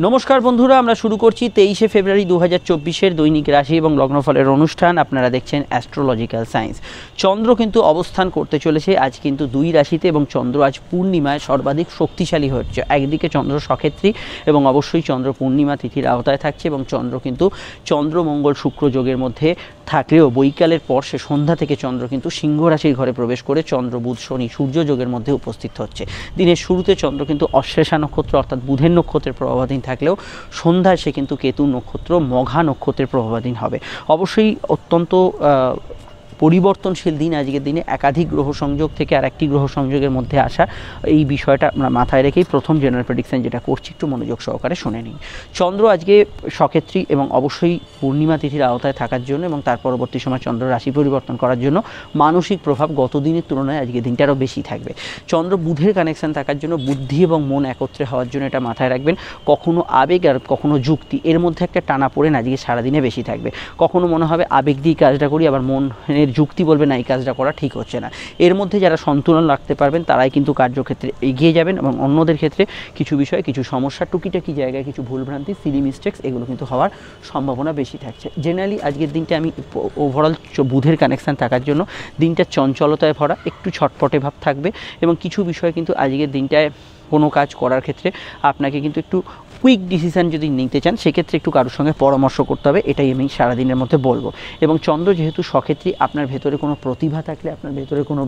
নমস্কার বন্ধুরা, আমরা শুরু করছি 23শে ফেব্রুয়ারি 2024-এর দৈনিক রাশি এবং লগ্নফলের অনুষ্ঠান। আপনারা দেখছেন অ্যাস্ট্রোলজিক্যাল সায়েন্স। চন্দ্র কিন্তু অবস্থান করতে চলেছে আজ কিন্তু দুই রাশিতে এবং চন্দ্র আজ পূর্ণিমায় সর্বাধিক শক্তিশালী হচ্ছে। একদিকে চন্দ্র সক্ষেত্রী এবং অবশ্যই চন্দ্র পূর্ণিমা তিথির আওতায় থাকছে এবং চন্দ্র কিন্তু চন্দ্র মঙ্গল শুক্র যোগের মধ্যে থাকলেও বৈকালের পর সে সন্ধ্যা থেকে চন্দ্র কিন্তু সিংহ রাশির ঘরে প্রবেশ করে চন্দ্র বুধ শনি সূর্য যোগের মধ্যে উপস্থিত হচ্ছে। দিনের শুরুতে চন্দ্র কিন্তু অশ্লেষা নক্ষত্র অর্থাৎ বুধের নক্ষত্রের প্রভাবাধীন থাকলেও সন্ধ্যায় সে কিন্তু কেতু নক্ষত্র মঘা নক্ষত্রের প্রভাবাধীন হবে। অবশ্যই অত্যন্ত পরিবর্তনশীল দিন আজকের দিনে। একাধিক গ্রহ সংযোগ থেকে আর একটি গ্রহ সংযোগের মধ্যে আসা এই বিষয়টা আমরা মাথায় রেখেই প্রথম জেনারেল প্রেডিকশন যেটা করছি একটু মনোযোগ সহকারে শুনে নিন। চন্দ্র আজকে সক্ষেত্রী এবং অবশ্যই পূর্ণিমা তিথির আওতায় থাকার জন্য এবং তার পরবর্তী সময় চন্দ্র রাশি পরিবর্তন করার জন্য মানসিক প্রভাব গত দিনের তুলনায় আজকের দিনটা আরও বেশি থাকবে। চন্দ্র বুধের কানেকশন থাকার জন্য বুদ্ধি এবং মন একত্রে হওয়ার জন্য এটা মাথায় রাখবেন। কখনো আবেগ আর কখনো যুক্তি এর মধ্যে একটা টানা পড়েন আজকে সারাদিনে বেশি থাকবে। কখনো মনে হবে আবেগ দিয়ে কাজটা করি, আবার মনের যুক্তি বলবে না এই কাজটা করা ঠিক হচ্ছে না। এর মধ্যে যারা সন্তুলন রাখতে পারবেন তারাই কিন্তু কার্যক্ষেত্রে এগিয়ে যাবেন এবং অন্যদের ক্ষেত্রে কিছু বিষয় কিছু সমস্যা টুকিটাকি জায়গায় কিছু ভুলভ্রান্তি সিলি মিস্টেক্স এগুলো কিন্তু হওয়ার সম্ভাবনা বেশি থাকছে। জেনারেলি আজকের দিনটা আমি ওভারঅল বুধের কানেকশান থাকার জন্য দিনটা চঞ্চলতায় ভরা, একটু ছটপটে ভাব থাকবে এবং কিছু বিষয় কিন্তু আজকের দিনটায় কোনো কাজ করার ক্ষেত্রে আপনাকে কিন্তু একটু কুইক ডিসিশান যদি নিতে চান সেক্ষেত্রে একটু কারোর সঙ্গে পরামর্শ করতে হবে, এটাই আমি সারাদিনের মধ্যে বলবো। এবং চন্দ্র যেহেতু সক্ষেত্রী, আপনার ভেতরে কোনো প্রতিভা থাকলে, আপনার ভেতরে কোনো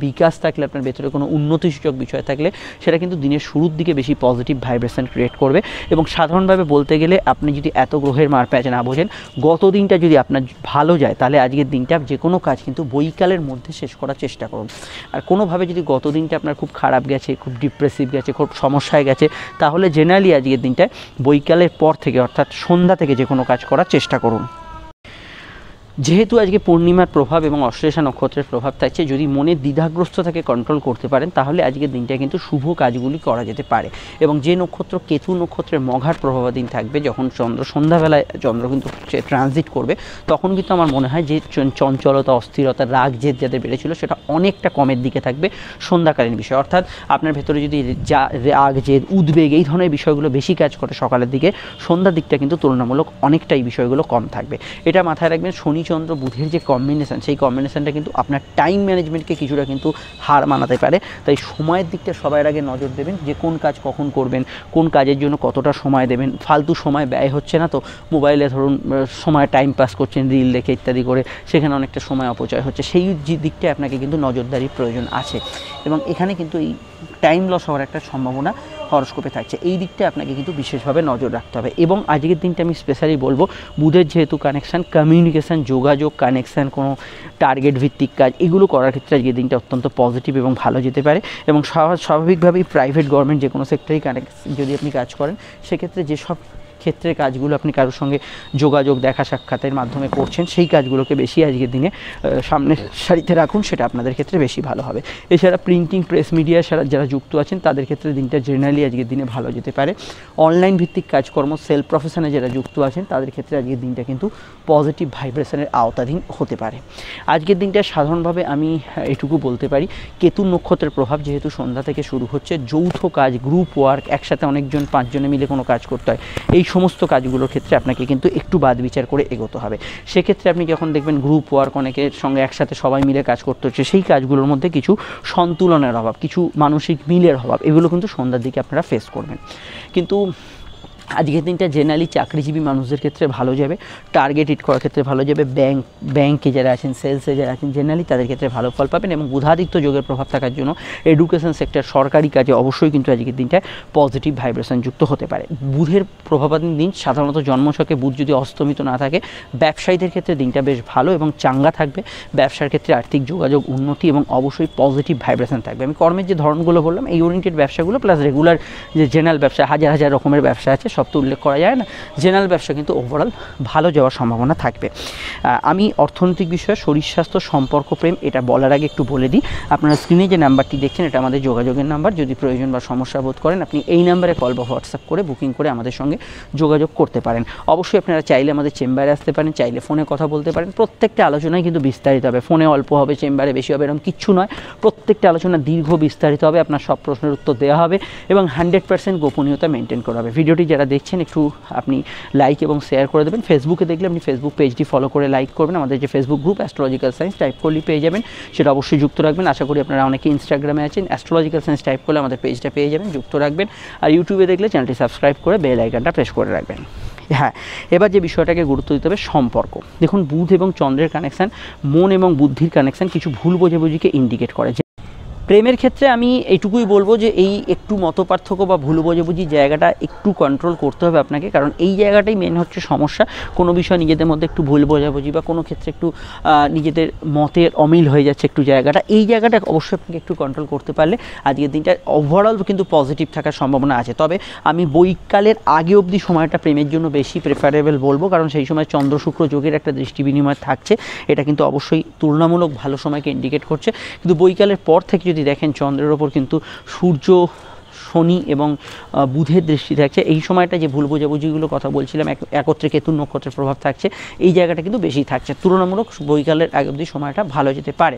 বিকাশ থাকলে, আপনার ভেতরে কোনো উন্নতিসূচক বিষয় থাকলে সেটা কিন্তু দিনের শুরুর দিকে বেশি পজিটিভ ভাইব্রেশন ক্রিয়েট করবে। এবং সাধারণভাবে বলতে গেলে আপনি যদি এত গ্রহের মার প্যাচ না বোঝেন, গত দিনটা যদি আপনার ভালো যায় তাহলে আজকের দিনটা যে কোনো কাজ কিন্তু বৈকালের মধ্যে শেষ করার চেষ্টা করুন। আর কোনোভাবে যদি গত দিনটা আপনার খুব খারাপ গেছে, খুব ডিপ্রেসিভ গেছে, খুব সমস্যায় গেছে, তাহলে জেনারেলি আজকের দিনটায় বৈকালের পর থেকে অর্থাৎ সন্ধ্যা থেকে যে কোনো কাজ করার চেষ্টা করুন। যেহেতু আজকে পূর্ণিমার প্রভাব এবং অশ্লেষা নক্ষত্রের প্রভাব থাকছে, যদি মনের দ্বিধাগ্রস্ততাকে কন্ট্রোল করতে পারেন তাহলে আজকের দিনটা কিন্তু শুভ কাজগুলি করা যেতে পারে। এবং যে নক্ষত্র কেতু নক্ষত্রের মঘার প্রভাবাধীন থাকবে, যখন চন্দ্র সন্ধ্যাবেলায় চন্দ্র কিন্তু ট্রানজিট করবে তখন কিন্তু আমার মনে হয় যে চঞ্চলতা, অস্থিরতা, রাগ জেদ যাদের বেড়েছিল সেটা অনেকটা কমের দিকে থাকবে সন্ধ্যাকালীন বিষয়। অর্থাৎ আপনার ভেতরে যদি রাগ জেদ উদ্বেগ এই ধরনের বিষয়গুলো বেশি কাজ করে সকালের দিকে, সন্ধ্যার দিকটা কিন্তু তুলনামূলক অনেকটাই বিষয়গুলো কম থাকবে। এটা মাথায় রাখবেন। শনি চন্দ্র বুধের যে কম্বিনেশান সেই কম্বিনেশানটা কিন্তু আপনার টাইম ম্যানেজমেন্টকে কিছুটা কিন্তু হার মানাতে পারে। তাই সময়ের দিকটা সবার আগে নজর দেবেন যে কোন কাজ কখন করবেন, কোন কাজের জন্য কতটা সময় দেবেন। ফালতু সময় ব্যয় হচ্ছে না তো, মোবাইলে ধরুন সময় টাইম পাস করছেন রিল দেখে ইত্যাদি করে, সেখানে অনেকটা সময় অপচয় হচ্ছে। সেই দিকটায় আপনাকে কিন্তু নজরদারির প্রয়োজন আছে এবং এখানে কিন্তু এই টাইম লস হওয়ার একটা সম্ভাবনা হরস্কোপে থাকছে। এই দিকটা আপনাকে কিন্তু বিশেষভাবে নজর রাখতে হবে। এবং আজকের দিনটা আমি স্পেশালি বলবো বুধের যেহেতু কানেকশান, কমিউনিকেশান, যোগাযোগ, কানেকশান, কোনো টার্গেট ভিত্তিক কাজ এগুলো করার ক্ষেত্রে আজকের দিনটা অত্যন্ত পজিটিভ এবং ভালো যেতে পারে। এবং স্বাভাবিকভাবেই প্রাইভেট গভর্নমেন্ট যে কোনো সেক্টরেই যদি আপনি কাজ করেন সেক্ষেত্রে যেসব ক্ষেত্রে কাজগুলো আপনি কারোর সঙ্গে যোগাযোগ দেখা সাক্ষাতের মাধ্যমে করছেন সেই কাজগুলোকে বেশি আজকের দিনে সামনের সারিতে রাখুন, সেটা আপনাদের ক্ষেত্রে বেশি ভালো হবে। এছাড়া প্রিন্টিং প্রেস মিডিয়া যারা যুক্ত আছেন তাদের ক্ষেত্রে দিনটা জেনারেলি আজকের দিনে ভালো যেতে পারে। অনলাইন ভিত্তিক কাজকর্ম, সেলফ প্রফেশনে যারা যুক্ত আছেন তাদের ক্ষেত্রে আজকের দিনটা কিন্তু পজিটিভ ভাইব্রেশনের আওতাধীন হতে পারে। আজকের দিনটা সাধারণভাবে আমি এটুকু বলতে পারি, কেতু নক্ষত্রের প্রভাব যেহেতু সন্ধ্যা থেকে শুরু হচ্ছে, যৌথ কাজ, গ্রুপ ওয়ার্ক, একসাথে অনেকজন 5 জনে মিলে কোনো কাজ করতে হয়, এই সমস্ত কাজগুলোর ক্ষেত্রে আপনাকে কিন্তু একটু বাদ বিচার করে এগোতে হবে। সেক্ষেত্রে আপনি যখন দেখবেন গ্রুপ ওয়ার্ক, অনেকের সঙ্গে একসাথে সবাই মিলে কাজ করতে হচ্ছে, সেই কাজগুলোর মধ্যে কিছু সন্তুলনের অভাব, কিছু মানসিক মিলের অভাব এগুলো কিন্তু সন্ধ্যার দিকে আপনারা ফেস করবেন। কিন্তু আজকের দিনটা জেনারেলি চাকরিজীবী মানুষদের ক্ষেত্রে ভালো যাবে, টার্গেট হিট করার ক্ষেত্রে ভালো যাবে। ব্যাংকে যারা আছেন, সেলসে যারা আছেন জেনারেলি তাদের ক্ষেত্রে ভালো ফল পাবেন। এবং বুধাদিত্য যোগের প্রভাব থাকার জন্য এডুকেশন সেক্টর, সরকারি কাজে অবশ্যই কিন্তু আজকের দিনটা পজিটিভ ভাইব্রেশন যুক্ত হতে পারে। বুধের প্রভাবাধীন দিন, সাধারণত জন্মছকে বুধ যদি অস্তমিত না থাকে, ব্যবসায়ীদের ক্ষেত্রে দিনটা বেশ ভালো এবং চাঙ্গা থাকবে। ব্যবসার ক্ষেত্রে আর্থিক যোগাযোগ, উন্নতি এবং অবশ্যই পজিটিভ ভাইব্রেশন থাকবে। আমি কর্মের যে ধরনগুলো বললাম এই ওরিয়েন্টেড ব্যবসাগুলো প্লাস রেগুলার যে জেনারেল ব্যবসা, হাজার হাজার রকমের ব্যবসা আছে সব তো উল্লেখ করা যায় না, জেনারেল ব্যবসা কিন্তু ওভারঅল ভালো যাওয়ার সম্ভাবনা থাকবে। আমি অর্থনৈতিক বিষয়ে, শরীর স্বাস্থ্য, সম্পর্ক, প্রেম এটা বলার আগে একটু বলে দিই, আপনারা স্ক্রিনে যে নাম্বারটি দেখছেন এটা আমাদের যোগাযোগের নাম্বার। যদি প্রয়োজন বা সমস্যা বোধ করেন আপনি এই নাম্বারে কল বা হোয়াটসঅ্যাপ করে বুকিং করে আমাদের সঙ্গে যোগাযোগ করতে পারেন। অবশ্যই আপনারা চাইলে আমাদের চেম্বারে আসতে পারেন, চাইলে ফোনে কথা বলতে পারেন। প্রত্যেকটা আলোচনায় কিন্তু বিস্তারিত হবে, ফোনে অল্প হবে চেম্বারে বেশি হবে এরকম কিচ্ছু নয়। প্রত্যেকটা আলোচনা দীর্ঘ বিস্তারিত হবে, আপনার সব প্রশ্নের উত্তর দেওয়া হবে এবং 100% গোপনীয়তা মেনটেন করা হবে। ভিডিওটি যারা দেখছেন একটু আপনি লাইক এবং শেয়ার করে দেবেন। ফেসবুকে দেখলে আপনি ফেসবুক পেজটি ফলো করে লাইক করবেন। আমাদের যে Facebook group astrological science type করলেই পেয়ে যাবেন, সেটা অবশ্যই যুক্ত রাখবেন। আশা করি আপনারা অনেকে ইনস্টাগ্রামে আছেন, অ্যাস্ট্রোলজিক্যাল সায়েন্স টাইপ করলে আমাদের পেজটা পেয়ে যাবেন, যুক্ত রাখবেন। আর ইউটিউবে দেখলে চ্যানেলটি সাবস্ক্রাইব করে বেল আইকনটা প্রেস করে রাখবেন। হ্যাঁ, এবার যে বিষয়টাকে গুরুত্ব দিতে হবে সম্পর্ক। দেখুন, বুধ এবং চন্দ্রের কানেকশান, মন এবং বুদ্ধির কানেকশান কিছু ভুল বোঝাবুঝিকে ইন্ডিকেট করে। প্রেমের ক্ষেত্রে আমি এইটুকুই বলবো যে এই একটু মতপার্থক্য বা ভুল বোঝাবুঝি জায়গাটা একটু কন্ট্রোল করতে হবে আপনাকে, কারণ এই জায়গাটাই মেন হচ্ছে সমস্যা। কোনো বিষয় নিজেদের মধ্যে একটু ভুল বোঝাবুঝি বা কোনো ক্ষেত্রে একটু নিজেদের মতের অমিল হয়ে যাচ্ছে একটু জায়গাটা, এই জায়গাটা অবশ্যই আপনাকে একটু কন্ট্রোল করতে পারলে আজকের দিনটা ওভারঅল কিন্তু পজিটিভ থাকার সম্ভাবনা আছে। তবে আমি বৈকালের আগে অবধি সময়টা প্রেমের জন্য বেশি প্রেফারেবল বলবো, কারণ সেই সময় চন্দ্র শুক্র যোগের একটা দৃষ্টি বিনিময় থাকছে, এটা কিন্তু অবশ্যই তুলনামূলক ভালো সময়কে ইন্ডিকেট করছে। কিন্তু বৈকালের পর থেকে যদি দেখেন চন্দ্রের ওপর কিন্তু সূর্য, শনি এবং বুধের দৃষ্টি থাকছে, এই সময়টা যে ভুল বোঝাবুঝিগুলো কথা বলছিলাম, একত্রে কেতু নক্ষত্রের প্রভাব থাকছে, এই জায়গাটা কিন্তু বেশি থাকছে। তুলনামূলক বৈকালের আগে অবধি সময়টা ভালো যেতে পারে।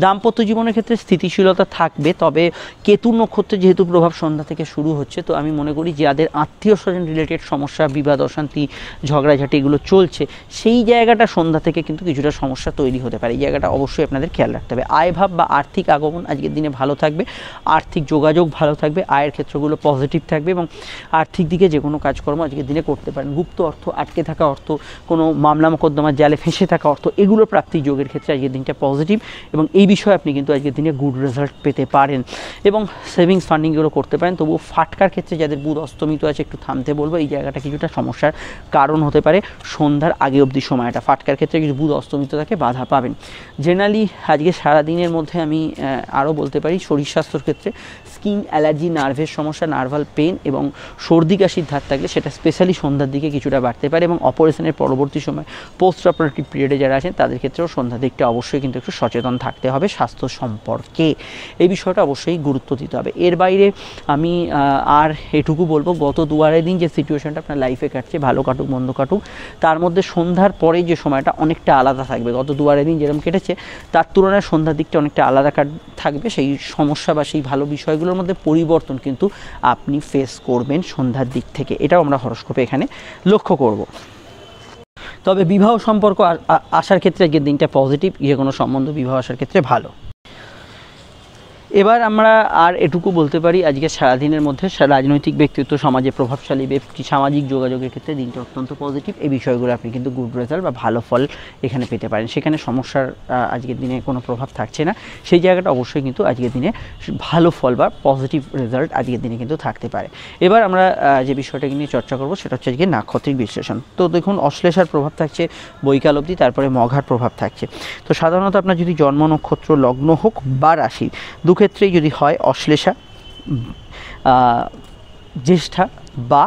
দাম্পত্য জীবনের ক্ষেত্রে স্থিতিশীলতা থাকবে, তবে কেতু নক্ষত্রে যেহেতু প্রভাব সন্ধ্যা থেকে শুরু হচ্ছে, তো আমি মনে করি যাদের আত্মীয় স্বজন রিলেটেড সমস্যা, বিবাদ অশান্তি, ঝগড়াঝাটি এগুলো চলছে, সেই জায়গাটা সন্ধ্যা থেকে কিন্তু কিছুটা সমস্যা তৈরি হতে পারে। এই জায়গাটা অবশ্যই আপনাদের খেয়াল রাখতে হবে। আয়ভাব বা আর্থিক আগমন আজকের দিনে ভালো থাকবে, আর্থিক যোগাযোগ ভালো থাকবে, আয়ের ক্ষেত্রগুলো পজিটিভ থাকবে এবং আর্থিক দিকে যে কোনো কাজকর্ম আজকের দিনে করতে পারেন। গুপ্ত অর্থ, আটকে থাকা অর্থ, কোনো মামলা মোকদ্দমার জালে ফেঁসে থাকা অর্থ, এগুলো প্রাপ্তির যোগের ক্ষেত্রে আজকের দিনটা পজিটিভ এবং এই বিষয়ে আপনি কিন্তু আজকের দিনে গুড রেজাল্ট পেতে পারেন এবং সেভিংস ফান্ডিংগুলো করতে পারেন। তবুও ফাটকার ক্ষেত্রে যাদের বুধ অস্তমিত আছে একটু থামতে বলবো, এই জায়গাটা কিছুটা সমস্যার কারণ হতে পারে। সন্ধ্যার আগে অবধি সময়টা ফাটকার ক্ষেত্রে কিছু বুধ অস্তমিত থাকে, বাধা পাবেন। জেনারেলি আজকে সারাদিনের মধ্যে আমি আরও বলতে পারি শরীর স্বাস্থ্যর ক্ষেত্রে স্কিন অ্যালার্জি, নার্ভের সমস্যা, নার্ভাল পেন এবং সর্দি কাশির ধার থাকলে সেটা স্পেশালি সন্ধ্যার দিকে কিছুটা বাড়তে পারে এবং অপারেশনের পরবর্তী সময় পোস্ট অপারেটিভ পিরিয়ডে যারা আছেন তাদের ক্ষেত্রেও সন্ধ্যার দিকটা অবশ্যই কিন্তু একটু সচেতন থাকতে হবে স্বাস্থ্য সম্পর্কে। এই বিষয়টা অবশ্যই গুরুত্ব দিতে হবে। এর বাইরে আমি আর এটুকু বলবো, গত দুয়ারের দিন যে সিচুয়েশনটা আপনার লাইফে কাটছে, ভালো কাটুক মন্দ কাটুক, তার মধ্যে সন্ধ্যার পরে যে সময়টা অনেকটা আলাদা থাকবে। গত দুয়ারের দিন যেরকম কেটেছে তার তুলনায় সন্ধ্যার দিকটা অনেকটা আলাদা থাকবে। সেই সমস্যা বা সেই ভালো বিষয়গুলোর মধ্যে পরিবর্তন কিন্তু আপনি ফেস করবেন সন্ধ্যার দিক থেকে, এটাও আমরা হরস্কোপে এখানে লক্ষ্য করব। তবে বিবাহ সম্পর্ক আসার ক্ষেত্রে আজকের দিনটা পজিটিভ, যে কোনো সম্বন্ধ বিবাহ আসার ক্ষেত্রে ভালো। এবার আমরা আর এটুকু বলতে পারি, আজকে সারাদিনের মধ্যে রাজনৈতিক ব্যক্তিত্ব, সমাজে প্রভাবশালী ব্যক্তি, সামাজিক যোগাযোগের ক্ষেত্রে দিনটা অত্যন্ত পজিটিভ। এই বিষয়গুলো আপনি কিন্তু গুড রেজাল্ট বা ভালো ফল এখানে পেতে পারেন। সেখানে সমস্যার আজকের দিনে কোনো প্রভাব থাকছে না, সেই জায়গাটা অবশ্যই কিন্তু আজকের দিনে ভালো ফল বা পজিটিভ রেজাল্ট আজকের দিনে কিন্তু থাকতে পারে। এবার আমরা যে বিষয়টাকে নিয়ে চর্চা করব সেটা হচ্ছে আজকে নাক্ষত্রিক বিশ্লেষণ। তো দেখুন, অশ্লেষার প্রভাব থাকছে বৈকাল অবধি, তারপরে মঘার প্রভাব থাকছে। তো সাধারণত আপনার যদি জন্ম নক্ষত্র লগ্ন হোক বা রাশি, ক্ষেত্রেই যদি হয় অশ্লেষা, জ্যেষ্ঠা বা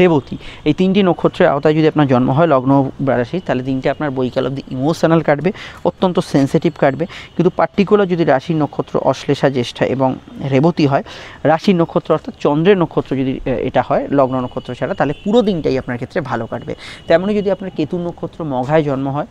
রেবতী, এই তিনটি নক্ষত্রের আওতায় যদি আপনার জন্ম হয় লগ্ন বা রাশি, তাহলে দিনটা আপনার বৈকাল অবধি ইমোশনাল কাটবে, অত্যন্ত সেন্সিটিভ কাটবে। কিন্তু পার্টিকুলার যদি রাশির নক্ষত্র অশ্লেষা, জ্যেষ্ঠা এবং রেবতী হয়, রাশির নক্ষত্র অর্থাৎ চন্দ্রের নক্ষত্র যদি এটা হয় লগ্ন নক্ষত্র ছাড়া, তাহলে পুরো দিনটাই আপনার ক্ষেত্রে ভালো কাটবে। তেমনই যদি আপনার কেতু নক্ষত্র মঘায় জন্ম হয়,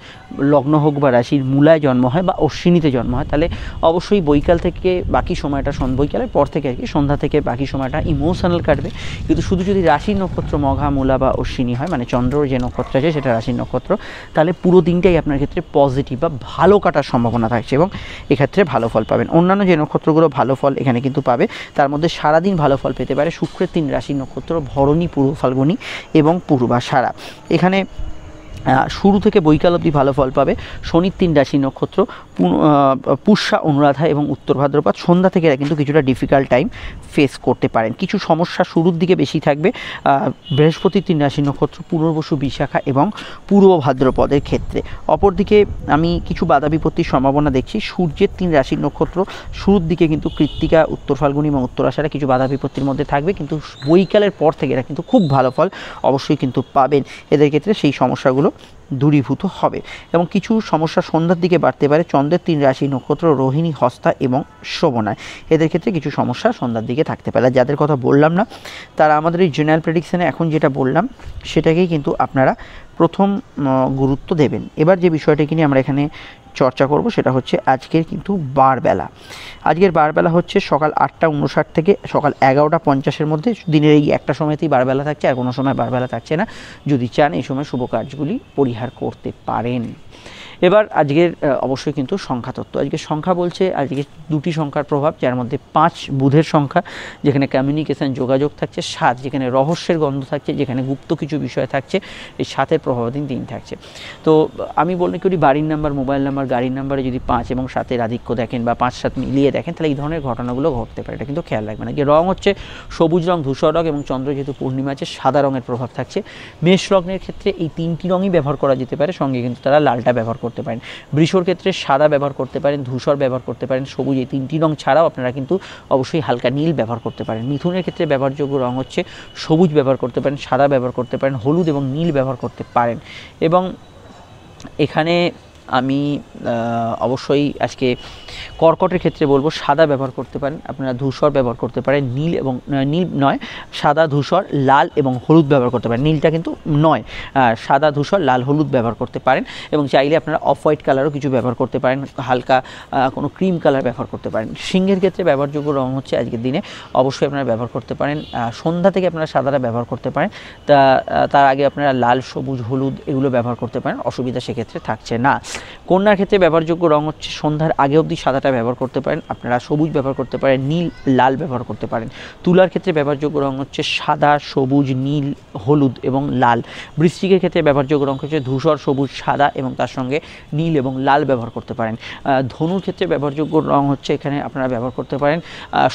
লগ্ন হোক বা রাশির মূলায় জন্ম হয় বা অশ্বিনীতে জন্ম হয়, তাহলে অবশ্যই বৈকাল থেকে বাকি সময়টা, বৈকালের পর থেকে আর কি, সন্ধ্যা থেকে বাকি সময়টা ইমোশনাল কাটবে। কিন্তু শুধু যদি রাশির নক্ষত্র মঘা, মূলা বা অশ্বিনী হয়, মানে চন্দ্রর যে নক্ষত্র আছে সেটা রাশির নক্ষত্র, তাহলে পুরো দিনটাই আপনার ক্ষেত্রে পজিটিভ বা ভালো কাটার সম্ভাবনা থাকছে এবং এক্ষেত্রে ভালো ফল পাবেন। অন্যান্য যে নক্ষত্রগুলো ভালো ফল এখানে কিন্তু পাবে, তার মধ্যে সারাদিন ভালো ফল পেতে পারে শুক্রের 3 রাশির নক্ষত্র ভরণী, পূর্ব ফাল্গুনী এবং পূর্বাষাঢ়া। এখানে শুরু থেকে বৈকাল অবধি ভালো ফল পাবে শনির 3 রাশি নক্ষত্র পুষ্যা, অনুরাধা এবং উত্তর ভাদ্রপদ। সন্ধ্যা থেকে এরা কিন্তু কিছুটা ডিফিকাল্ট টাইম ফেস করতে পারেন, কিছু সমস্যা শুরুর দিকে বেশি থাকবে বৃহস্পতির 3 রাশি নক্ষত্র পুনর্বসু, বিশাখা এবং পূর্ব ভাদ্রপদের ক্ষেত্রে। অপরদিকে আমি কিছু বাধা বিপত্তির সম্ভাবনা দেখছি সূর্যের 3 রাশির নক্ষত্র শুরুর দিকে কিন্তু কৃত্তিকা, উত্তর ফাল্গুনী এবং উত্তরাষাঢ়া কিছু বাধা বিপত্তির মধ্যে থাকবে, কিন্তু বৈকালের পর থেকে এরা কিন্তু খুব ভালো ফল অবশ্যই কিন্তু পাবেন। এদের ক্ষেত্রে সেই সমস্যাগুলো দূরীভূত হবে এবং কিছু সমস্যা সন্ধ্যার দিকে বাড়তে পারে চন্দ্রের 3 রাশি নক্ষত্র রোহিণী, হস্তা এবং শোভনায়। এদের ক্ষেত্রে কিছু সমস্যা সন্ধ্যার দিকে থাকতে পারে। যাদের কথা বললাম না তারা আমাদের এই জেনারেল প্রেডিকশানে এখন যেটা বললাম সেটাকেই কিন্তু আপনারা প্রথম গুরুত্ব দেবেন। এবার যে বিষয়টাকে নিয়ে আমরা এখানে চর্চা করব সেটা হচ্ছে আজকের কিন্তু বারবেলা। আজকের বারবেলা হচ্ছে সকাল 8:59 থেকে সকাল 11:50-এর মধ্যে। দিনের এই একটা সময়তেই বারবেলা থাকছে, আর কোনো সময় বারবেলা থাকছে না। যদি চান এই সময় শুভ কার্যগুলি পরিহার করতে পারেন। এবার আজকের অবশ্যই কিন্তু সংখ্যাতত্ত্ব। আজকে সংখ্যা বলছে আজকে দুটি সংখ্যার প্রভাব, যার মধ্যে 5 বুধের সংখ্যা, যেখানে কমিউনিকেশান যোগাযোগ থাকছে। 7 যেখানে রহস্যের গন্ধ থাকছে, যেখানে গুপ্ত কিছু বিষয় থাকছে। এই 7-এর প্রভাবাধীন দিন থাকছে। তো আমি মনে করি বাড়ির নাম্বার, মোবাইল নাম্বার, গাড়ির নাম্বারে যদি 5 এবং 7-এর আধিক্য দেখেন বা 5-7 মিলিয়ে দেখেন, তাহলে এই ধরনের ঘটনাগুলো ঘটতে পারে। এটা কিন্তু খেয়াল রাখবেন। আজকে রং হচ্ছে সবুজ রং, ধূসর রং, এবং চন্দ্র যেহেতু পূর্ণিমা আছে সাদা রঙের প্রভাব থাকছে। মেষ লগ্নের ক্ষেত্রে এই 3টি রঙই ব্যবহার করা যেতে পারে, সঙ্গে কিন্তু তারা লালটা ব্যবহার করতে পারেন। বৃষর ক্ষেত্রে সাদা ব্যবহার করতে পারেন, ধূসর ব্যবহার করতে পারেন, সবুজ। এই 3টি রং ছাড়াও আপনারা কিন্তু অবশ্যই হালকা নীল ব্যবহার করতে পারেন। মিথুনের ক্ষেত্রে ব্যবহারযোগ্য রং হচ্ছে সবুজ ব্যবহার করতে পারেন, সাদা ব্যবহার করতে পারেন, হলুদ এবং নীল ব্যবহার করতে পারেন। এবং এখানে আমি অবশ্যই আজকে কর্কটের ক্ষেত্রে বলবো সাদা ব্যবহার করতে পারেন, আপনারা ধূসর ব্যবহার করতে পারেন, নীল এবং নীল নয়, সাদা, ধূসর, লাল এবং হলুদ ব্যবহার করতে পারেন। নীলটা কিন্তু নয়, সাদা, ধূসর, লাল, হলুদ ব্যবহার করতে পারেন। এবং চাইলে আপনারা অফ হোয়াইট কালারও কিছু ব্যবহার করতে পারেন, হালকা কোনো ক্রিম কালার ব্যবহার করতে পারেন। সিংহের ক্ষেত্রে ব্যবহারযোগ্য রং হচ্ছে আজকের দিনে অবশ্যই আপনারা ব্যবহার করতে পারেন, সন্ধ্যা থেকে আপনারা সাদাটা ব্যবহার করতে পারেন, তার আগে আপনারা লাল, সবুজ, হলুদ এগুলো ব্যবহার করতে পারেন, অসুবিধা সেক্ষেত্রে থাকছে না। কন্যার ক্ষেত্রে ব্যবহারযোগ্য রং হচ্ছে সন্ধ্যার আগে অবধি সাদাটা ব্যবহার করতে পারেন, আপনারা সবুজ ব্যবহার করতে পারেন, নীল, লাল ব্যবহার করতে পারেন। তুলার ক্ষেত্রে ব্যবহারযোগ্য রং হচ্ছে সাদা, সবুজ, নীল, হলুদ এবং লাল। বৃশ্চিকের ক্ষেত্রে ব্যবহারযোগ্য রং হচ্ছে ধূসর, সবুজ, সাদা এবং তার সঙ্গে নীল এবং লাল ব্যবহার করতে পারেন। ধনুর ক্ষেত্রে ব্যবহারযোগ্য রং হচ্ছে এখানে আপনারা ব্যবহার করতে পারেন